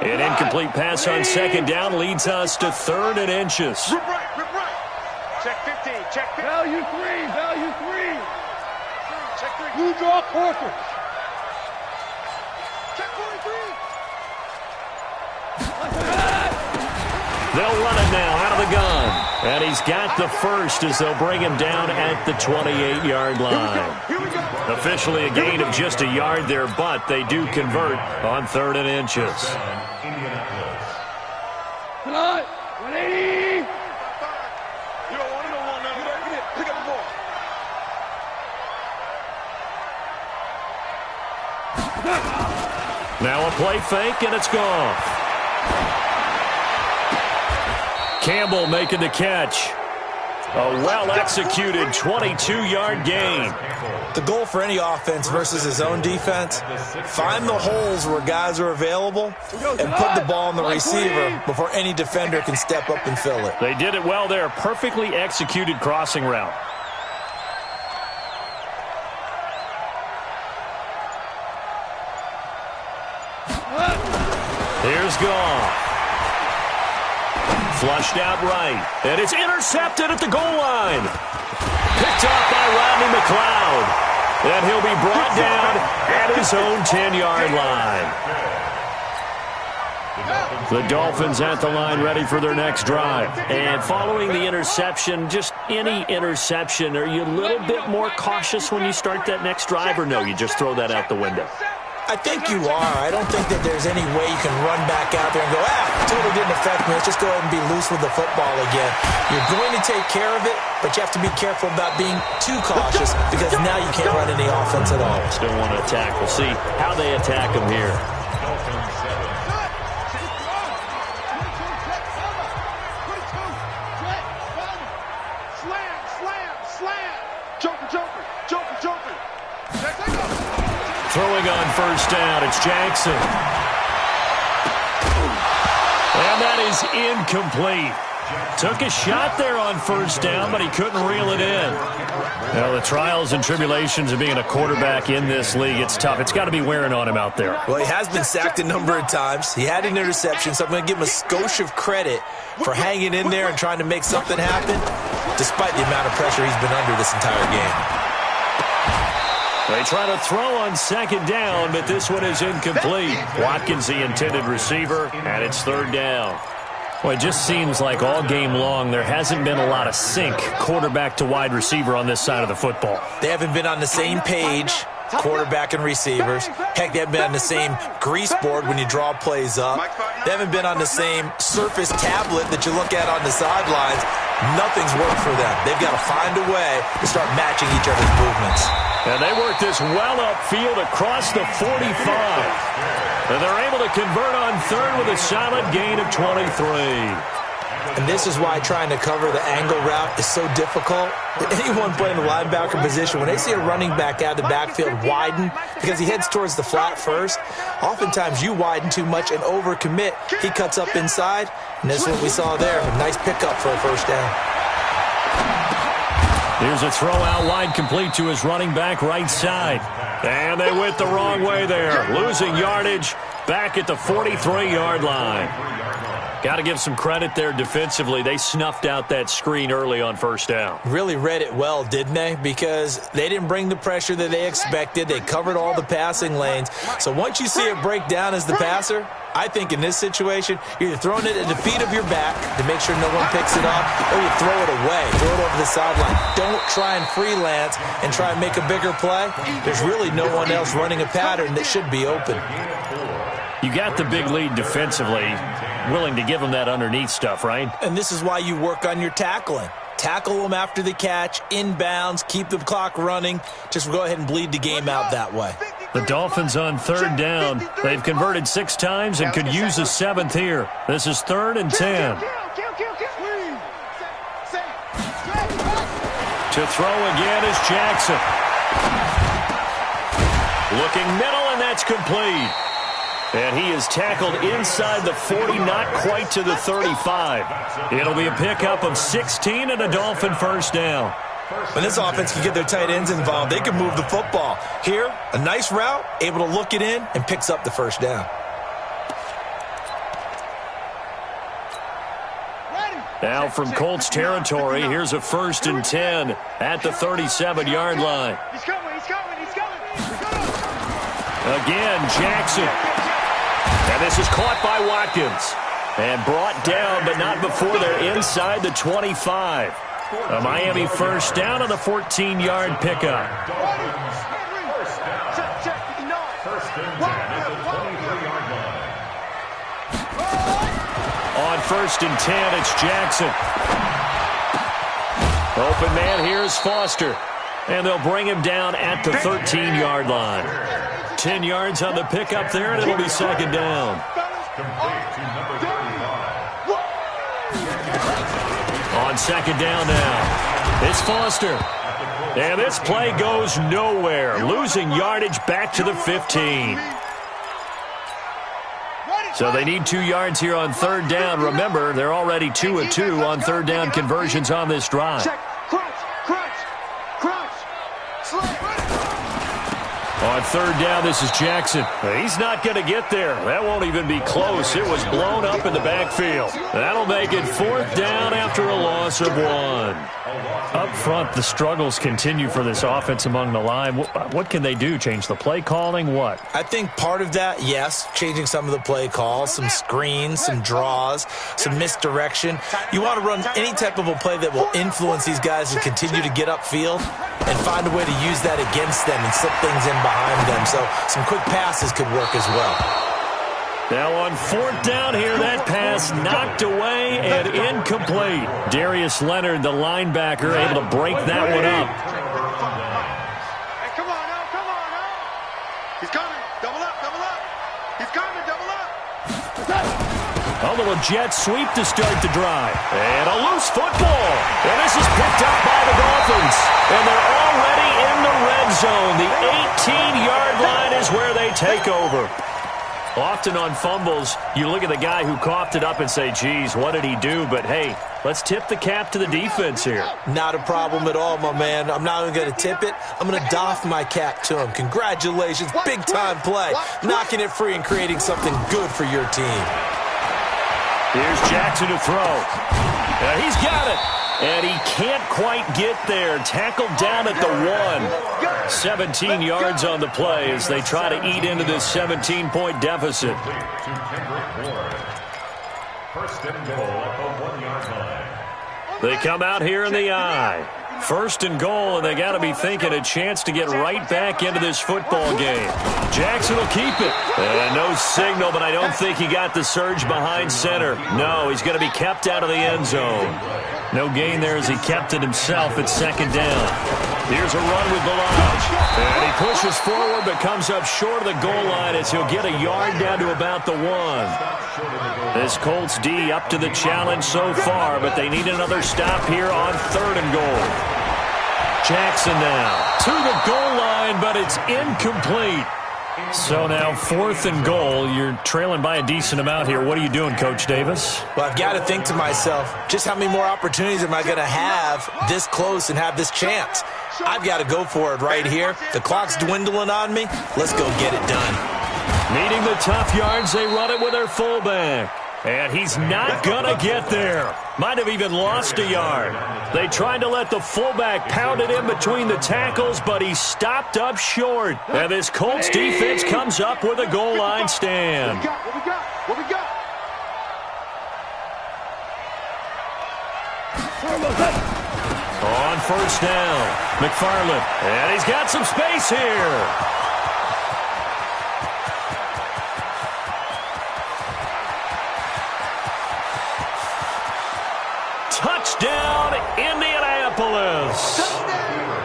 C: An incomplete pass on 2nd down leads us to 3rd and inches.
E: Rip right. Check 15. Check 15. Value 3. Check 3. Blue draw Corker. Check 43.
C: They'll run it now out of the gun. And he's got the first as they'll bring him down at the 28-yard line.
E: Here we go.
C: Officially a gain of just a yard there, but they do convert on 3rd and inches.
E: Tonight, 180. You don't want to know one now. Get it. Pick up the ball.
C: Now a play fake, and it's gone. Campbell making the catch. A well-executed 22-yard gain.
F: The goal for any offense versus his own defense, find the holes where guys are available and put the ball on the receiver before any defender can step up and fill it.
C: They did it well there. Perfectly executed crossing route. Here's Goff. Flushed out right. And it's intercepted at the goal line. Picked off by Rodney McLeod. And he'll be brought down at his own 10-yard line. The Dolphins at the line ready for their next drive. And following the interception, just any interception, are you a little bit more cautious when you start that next drive, or no, you just throw that out the window?
F: I think you are. I don't think that there's any way you can run back out there and go, totally didn't affect me. Let's just go ahead and be loose with the football again. You're going to take care of it, but you have to be careful about being too cautious because now you can't run any offense at all.
C: Still want to attack. We'll see how they attack him here. Throwing on first down, it's Jackson. And that is incomplete. Took a shot there on first down, but he couldn't reel it in. Now, the trials and tribulations of being a quarterback in this league, it's tough. It's got to be wearing on him out there.
F: Well, he has been sacked a number of times. He had an interception, so I'm going to give him a skosh of credit for hanging in there and trying to make something happen, despite the amount of pressure he's been under this entire game.
C: They try to throw on second down, but this one is incomplete. Watkins, the intended receiver, and it's third down. Well, it just seems like all game long there hasn't been a lot of sync quarterback to wide receiver on this side of the football.
F: They haven't been on the same page, quarterback and receivers. Heck, they haven't been on the same grease board when you draw plays up. They haven't been on the same surface tablet that you look at on the sidelines. Nothing's worked for them. They've got to find a way to start matching each other's movements.
C: And they work this well upfield across the 45. And they're able to convert on third with a solid gain of 23.
F: And this is why trying to cover the angle route is so difficult. Anyone playing the linebacker position, when they see a running back out of the backfield widen because he heads towards the flat first, oftentimes you widen too much and overcommit. He cuts up inside, and this is what we saw there. A nice pickup for a first down.
C: Here's a throw out wide complete to his running back right side. And they went the wrong way there. Losing yardage back at the 43-yard line. Got to give some credit there defensively. They snuffed out that screen early on first down.
F: Really read it well, didn't they? Because they didn't bring the pressure that they expected. They covered all the passing lanes. So once you see it break down as the passer, I think in this situation, you're either throwing it at the feet of your back to make sure no one picks it up, or you throw it away, throw it over the sideline. Don't try and freelance and try and make a bigger play. There's really no one else running a pattern that should be open.
C: You got the big lead defensively, willing to give them that underneath stuff, right?
F: And this is why you work on your tackling. Tackle them after the catch, inbounds, keep the clock running. Just go ahead and bleed the game out that way.
C: The Dolphins on third down. They've converted 6 times and could use a 7th here. This is 3rd and 10. To throw again is Jackson. Looking middle, and that's complete. And he is tackled inside the 40, not quite to the 35. It'll be a pickup of 16 and a Dolphin first down.
F: When this offense can get their tight ends involved, they can move the football. Here, a nice route, able to look it in, and picks up the first down.
C: Now from Colts territory, here's a 1st and 10 at the 37-yard line.
E: He's coming.
C: Again, Jackson. And this is caught by Watkins. And brought down, but not before they're inside the 25. A Miami first down on the 14-yard pickup. On 1st and 10, it's Jackson. Open man, here's Foster. And they'll bring him down at the 13-yard line. 10 yards on the pickup there, and it'll be 2nd down. second down now. It's Foster. And this play goes nowhere. Losing yardage back to the 15. So they need 2 yards here on third down. Remember, they're already 2 of 2 on third down conversions on this drive. On third down, this is Jackson. He's not going to get there. That won't even be close. It was blown up in the backfield. That'll make it fourth down after a loss of 1. Up front, the struggles continue for this offense among the line. What can they do? Change the play calling? What?
F: I think part of that, yes, changing some of the play calls, some screens, some draws, some misdirection. You want to run any type of a play that will influence these guys to continue to get upfield and find a way to use that against them and slip things in behind them. So some quick passes could work as well.
C: Now on fourth down here, that pass knocked away and incomplete. Darius Leonard, the linebacker, able to break that one up.
E: Hey, come on now. He's coming. Double up. He's coming, double up.
C: A little jet sweep to start the drive. And a loose football. And this is picked up by the Dolphins. And they're already in the red zone. The 18-yard line is where they take over. Often on fumbles, you look at the guy who coughed it up and say, geez, what did he do? But, hey, let's tip the cap to the defense here.
F: Not a problem at all, my man. I'm not even going to tip it. I'm going to doff my cap to him. Congratulations. Big-time play. Knocking it free and creating something good for your team.
C: Here's Jackson to throw. He's got it. And he can't quite get there. Tackled down at the 1. 17 yards on the play as they try to eat into this 17-point deficit.
D: First and goal at the 1-yard line.
C: They come out here in the eye. First and goal, and they got to be thinking a chance to get right back into this football game. Jackson will keep it. And no signal, but I don't think he got the surge behind center. No, he's going to be kept out of the end zone. No gain there as he kept it himself at second down. Here's a run with Balaj. And he pushes forward but comes up short of the goal line as he'll get a yard down to about the 1. This Colts D up to the challenge so far, but they need another stop here on third and goal. Jackson now to the goal line, but it's incomplete. So now fourth and goal. You're trailing by a decent amount here. What are you doing, Coach Davis?
F: Well, I've got to think to myself, just how many more opportunities am I going to have this close and have this chance? I've got to go for it right here. The clock's dwindling on me. Let's go get it done.
C: Needing the tough yards, they run it with their fullback. And he's not going to get there. Might have even lost a yard. They tried to let the fullback pound it in between the tackles, but he stopped up short. And this Colts defense comes up with a goal line stand.
E: What we got?
C: On first down, McFarland. And he's got some space here. Touchdown, Indianapolis.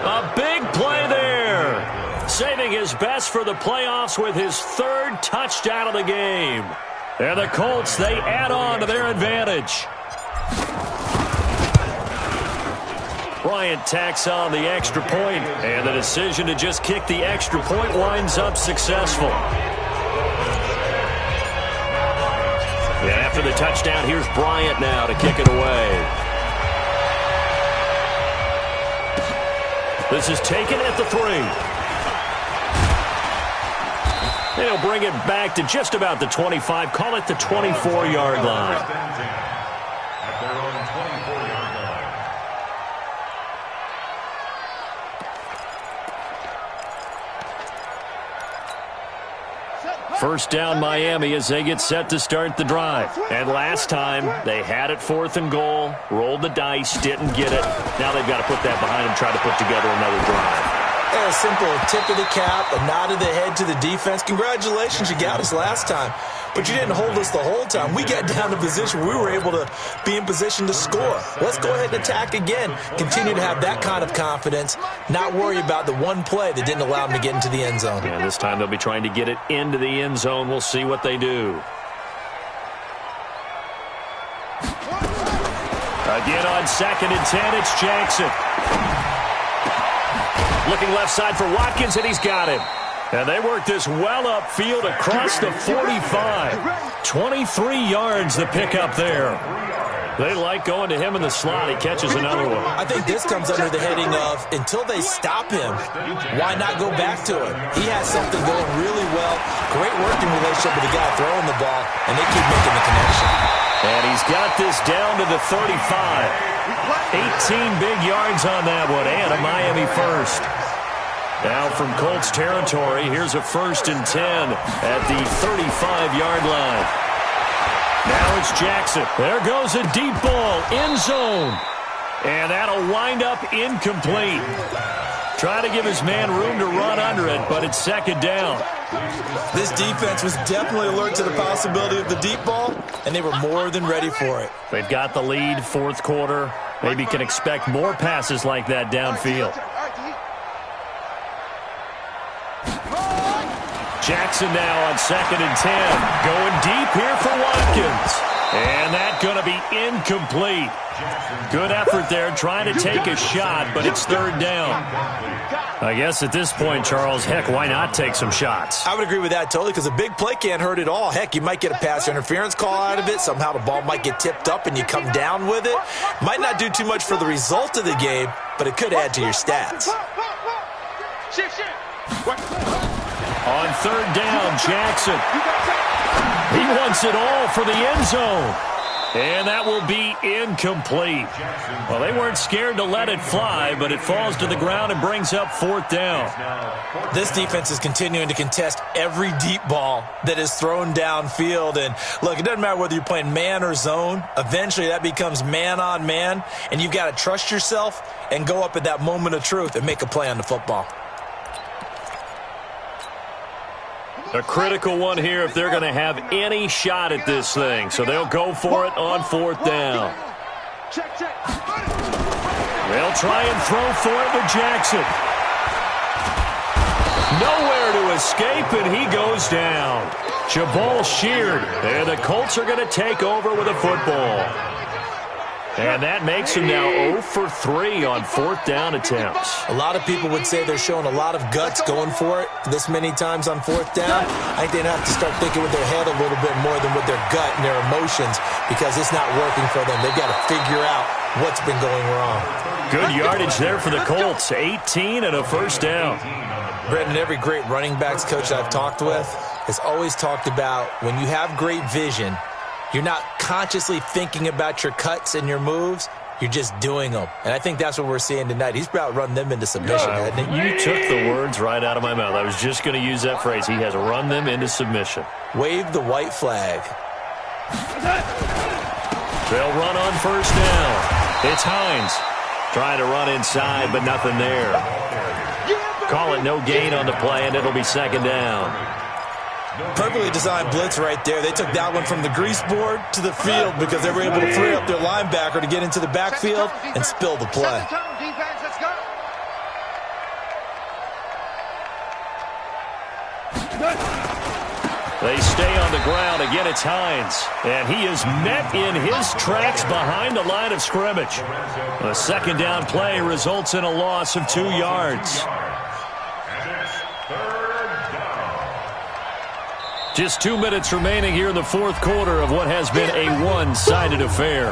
C: A big play there. Saving his best for the playoffs with his third touchdown of the game. And the Colts, they add on to their advantage. Bryant tacks on the extra point, and the decision to just kick the extra point winds up successful. And after the touchdown, here's Bryant now to kick it away. This is taken at the 3. They'll bring it back to just about the 25. Call it the 24-yard line.
D: At their own 24-yard line.
C: First down Miami as they get set to start the drive. And last time, they had it fourth and goal, rolled the dice, didn't get it. Now they've got to put that behind them, try to put together another drive.
F: A simple tip of the cap, a nod of the head to the defense. Congratulations, you got us last time. But you didn't hold us the whole time. We got down to position where we were able to be in position to score. Let's go ahead and attack again. Continue to have that kind of confidence, not worry about the one play that didn't allow them to get into the end zone.
C: And this time they'll be trying to get it into the end zone. We'll see what they do. A Again on 2nd and 10, it's Jackson. Looking left side for Watkins, and he's got him. And they work this well upfield across the 45. 23 yards the pick up there. They like going to him in the slot. He catches another one.
F: I think this comes under the heading of, until they stop him, why not go back to him? He has something going really well. Great working relationship with the guy throwing the ball, and they keep making the connection.
C: And he's got this down to the 35. 18 big yards on that one, and a Miami first. Now from Colts territory, here's a 1st and 10 at the 35-yard line. Now it's Jackson. There goes a deep ball, end zone. And that'll wind up incomplete. Trying to give his man room to run under it, but it's 2nd down.
F: This defense was definitely alert to the possibility of the deep ball, and they were more than ready for it.
C: They've got the lead, 4th quarter. Maybe can expect more passes like that downfield. Jackson now on 2nd and 10. Going deep here for Watkins. And that's going to be incomplete. Good effort there trying to take a shot, but it's 3rd down. I guess at this point, Charles, heck, why not take some shots?
F: I would agree with that totally, because a big play can't hurt at all. Heck, you might get a pass interference call out of it. Somehow the ball might get tipped up and you come down with it. Might not do too much for the result of the game, but it could add to your stats.
C: On 3rd down, Jackson. He wants it all for the end zone. And that will be incomplete. Well, they weren't scared to let it fly, but it falls to the ground and brings up 4th down.
F: This defense is continuing to contest every deep ball that is thrown downfield. And, look, it doesn't matter whether you're playing man or zone. Eventually, that becomes man on man, and you've got to trust yourself and go up at that moment of truth and make a play on the football.
C: A critical one here if they're going to have any shot at this thing. So they'll go for it on 4th down. They'll try and throw for it with Jackson. Nowhere to escape, and he goes down. Jabal sheared, and the Colts are going to take over with a football. And that makes him now 0 for 3 on 4th down attempts.
F: A lot of people would say they're showing a lot of guts going for it this many times on 4th down. I think they'd have to start thinking with their head a little bit more than with their gut and their emotions, because it's not working for them. They've got to figure out what's been going wrong.
C: Good yardage there for the Colts. 18 and a 1st down.
F: Brendan, every great running backs coach I've talked with has always talked about when you have great vision, you're not consciously thinking about your cuts and your moves. You're just doing them. And I think that's what we're seeing tonight. He's about run them into submission, hasn't he?
C: You took the words right out of my mouth. I was just going to use that phrase. He has run them into submission.
F: Wave the white flag.
C: They'll run on 1st down. It's Hines trying to run inside, but nothing there. Call it no gain on the play, and it'll be 2nd down.
F: Perfectly designed blitz right there. They took that one from the grease board to the field because they were able to free up their linebacker to get into the backfield and spill the play.
C: They stay on the ground. Again, it's Hines. And he is met in his tracks behind the line of scrimmage. A 2nd down play results in a loss of 2 yards. Just 2 minutes remaining here in the 4th quarter of what has been a one-sided affair.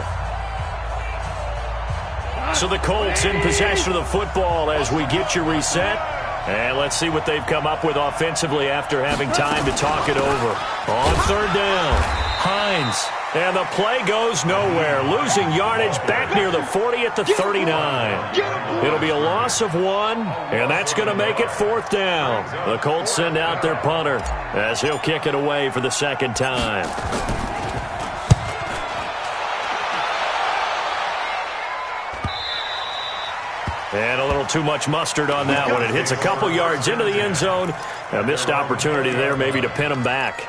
C: So the Colts in possession of the football as we get you reset. And let's see what they've come up with offensively after having time to talk it over. On 3rd down, Hines. And the play goes nowhere. Losing yardage back near the 40 at the 39. It'll be a loss of 1, and that's going to make it 4th down. The Colts send out their punter as he'll kick it away for the 2nd time. And a little too much mustard on that one. It hits a couple yards into the end zone. A missed opportunity there maybe to pin him back.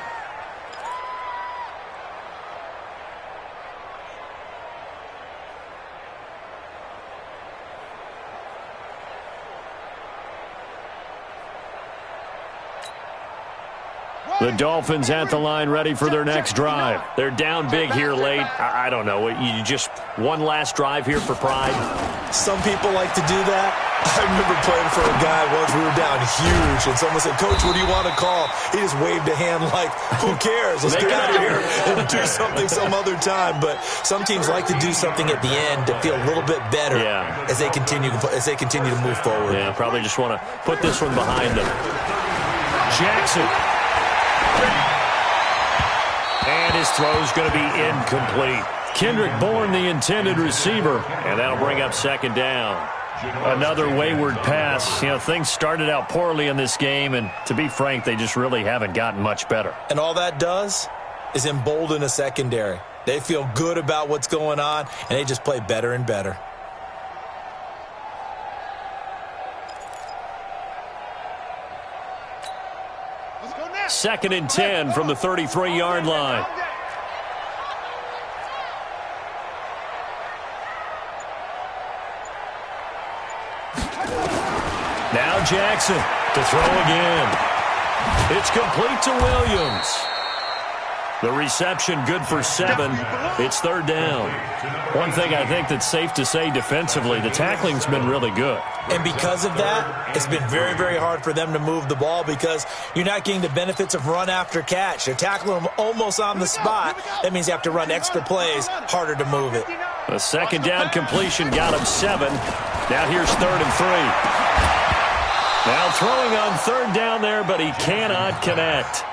C: The Dolphins at the line, ready for their next drive. They're down big here late. I don't know. You just one last drive here for pride?
F: Some people like to do that. I remember playing for a guy once. We were down huge, and someone said, "Coach, what do you want to call?" He just waved a hand like, "Who cares? Let's get out of here and do something some other time." But some teams like to do something at the end to feel a little bit better as they continue to move forward.
C: Yeah, probably just want to put this one behind them. Jackson. And his throw's going to be incomplete. Kendrick Bourne, the intended receiver, and that'll bring up second down. Another wayward pass. You know, things started out poorly in this game, and to be frank, they just really haven't gotten much better.
F: And all that does is embolden a secondary. They feel good about what's going on, and they just play better and better.
C: Second and 10 from the 33-yard line. Now Jackson to throw again. It's complete to Williams. The reception good for 7. It's third down. One thing I think that's safe to say defensively, the tackling's been really good.
F: And because of that, it's been very, very hard for them to move the ball because you're not getting the benefits of run after catch. They're tackling them almost on the spot. That means you have to run extra plays, harder to move it.
C: A second down completion got him 7. Now here's third and 3. Now throwing on third down there, but he cannot connect.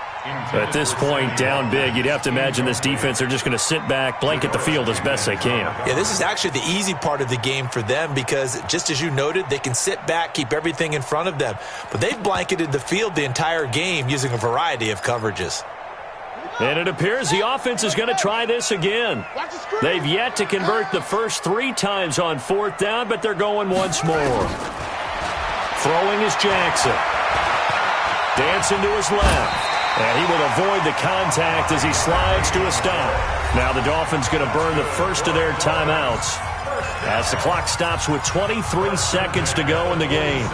C: At this point, down big, you'd have to imagine this defense are just going to sit back, blanket the field as best they can.
F: Yeah, this is actually the easy part of the game for them because, just as you noted, they can sit back, keep everything in front of them. But they've blanketed the field the entire game using a variety of coverages.
C: And it appears the offense is going to try this again. They've yet to convert the first 3 times on fourth down, but they're going once more. Throwing is Jackson. Dancing to his left. And he will avoid the contact as he slides to a stop. Now the Dolphins going to burn the first of their timeouts as the clock stops with 23 seconds to go in the game.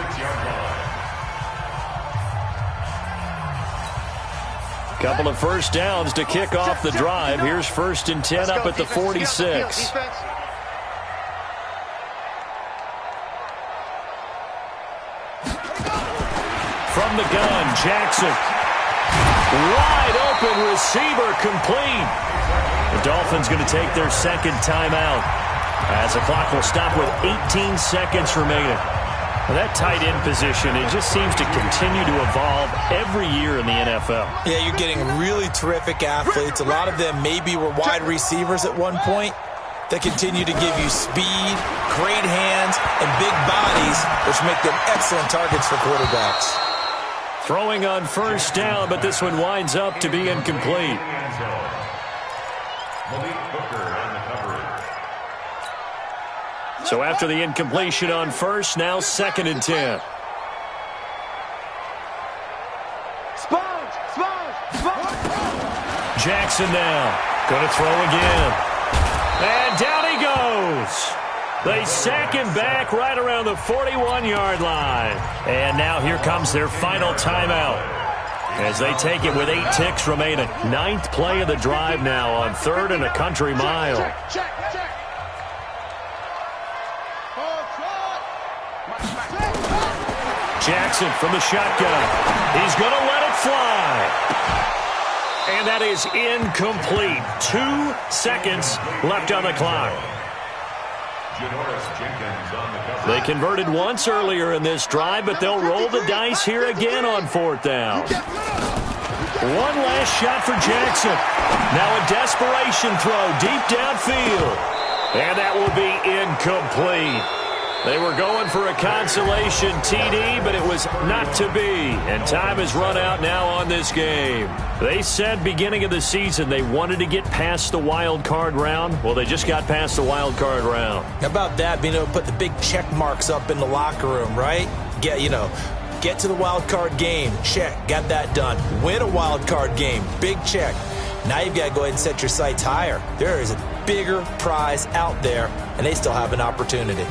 C: Couple of first downs to kick off the drive. Here's first and 10 up at the 46. From the gun, Jackson. Wide open receiver complete. The Dolphins going to take their second timeout as the clock will stop with 18 seconds remaining. Well, that tight end position, it just seems to continue to evolve every year in the NFL.
F: Yeah, you're getting really terrific athletes. A lot of them maybe were wide receivers at one point. They continue to give you speed, great hands, and big bodies, which make them excellent targets for quarterbacks.
C: Throwing on first down, but this one winds up to be incomplete. So after the incompletion on first, now second and 10. Jackson now. Going to throw again. And down he goes. They sack him back right around the 41-yard line. And now here comes their final timeout as they take it with 8 ticks remaining. 9th play of the drive now on 3rd and a country mile. Jackson from the shotgun. He's going to let it fly. And that is incomplete. 2 seconds left on the clock. They converted once earlier in this drive, but they'll roll the dice here again on 4th down. One last shot for Jackson. Now a desperation throw deep downfield. And that will be incomplete. They were going for a consolation TD, but it was not to be. And time has run out now on this game. They said beginning of the season they wanted to get past the wild card round. Well, they just got past the wild card round.
F: How about that, being able to put the big check marks up in the locker room, right? Get to the wild card game. Check. Got that done. Win a wild card game. Big check. Now you've got to go ahead and set your sights higher. There is a bigger prize out there, and they still have an opportunity.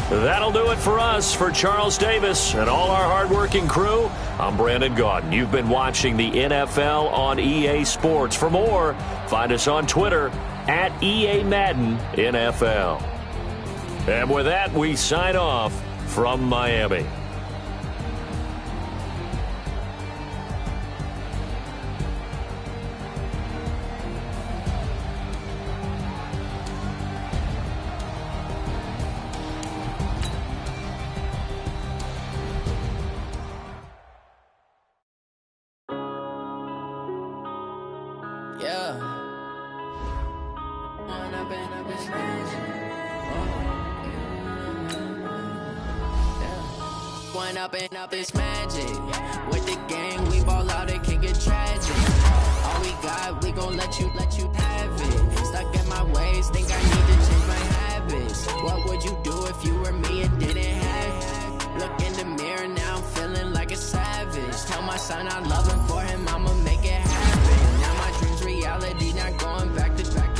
C: That'll do it for us. For Charles Davis and all our hardworking crew, I'm Brandon Gaudin. You've been watching the NFL on EA Sports. For more, find us on Twitter at EA Madden NFL. And with that, we sign off from Miami.
G: Up is magic. With the game, we ball out, it can get tragic. All we got, we gon' let you have it. Stuck in my ways, think I need to change my habits. What would you do if you were me and didn't have it? Look in the mirror now, I'm feeling like a savage. Tell my son I love him, for him I'ma make it happen. Now my dreams reality, not going back to back.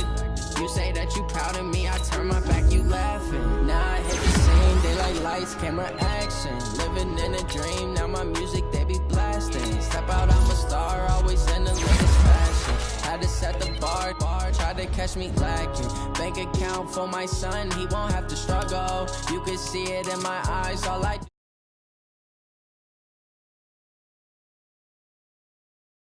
G: You say that you proud of me, I turn my back, you laughing. Now I hit the scene, daylight lights, camera action. Living in a dream, now my music, they be blasting. Step out, I'm a star, always in the latest fashion. Had to set the bar, try to catch me lacking. Bank account for my son, he won't have to struggle. You can see it in my eyes, all I do.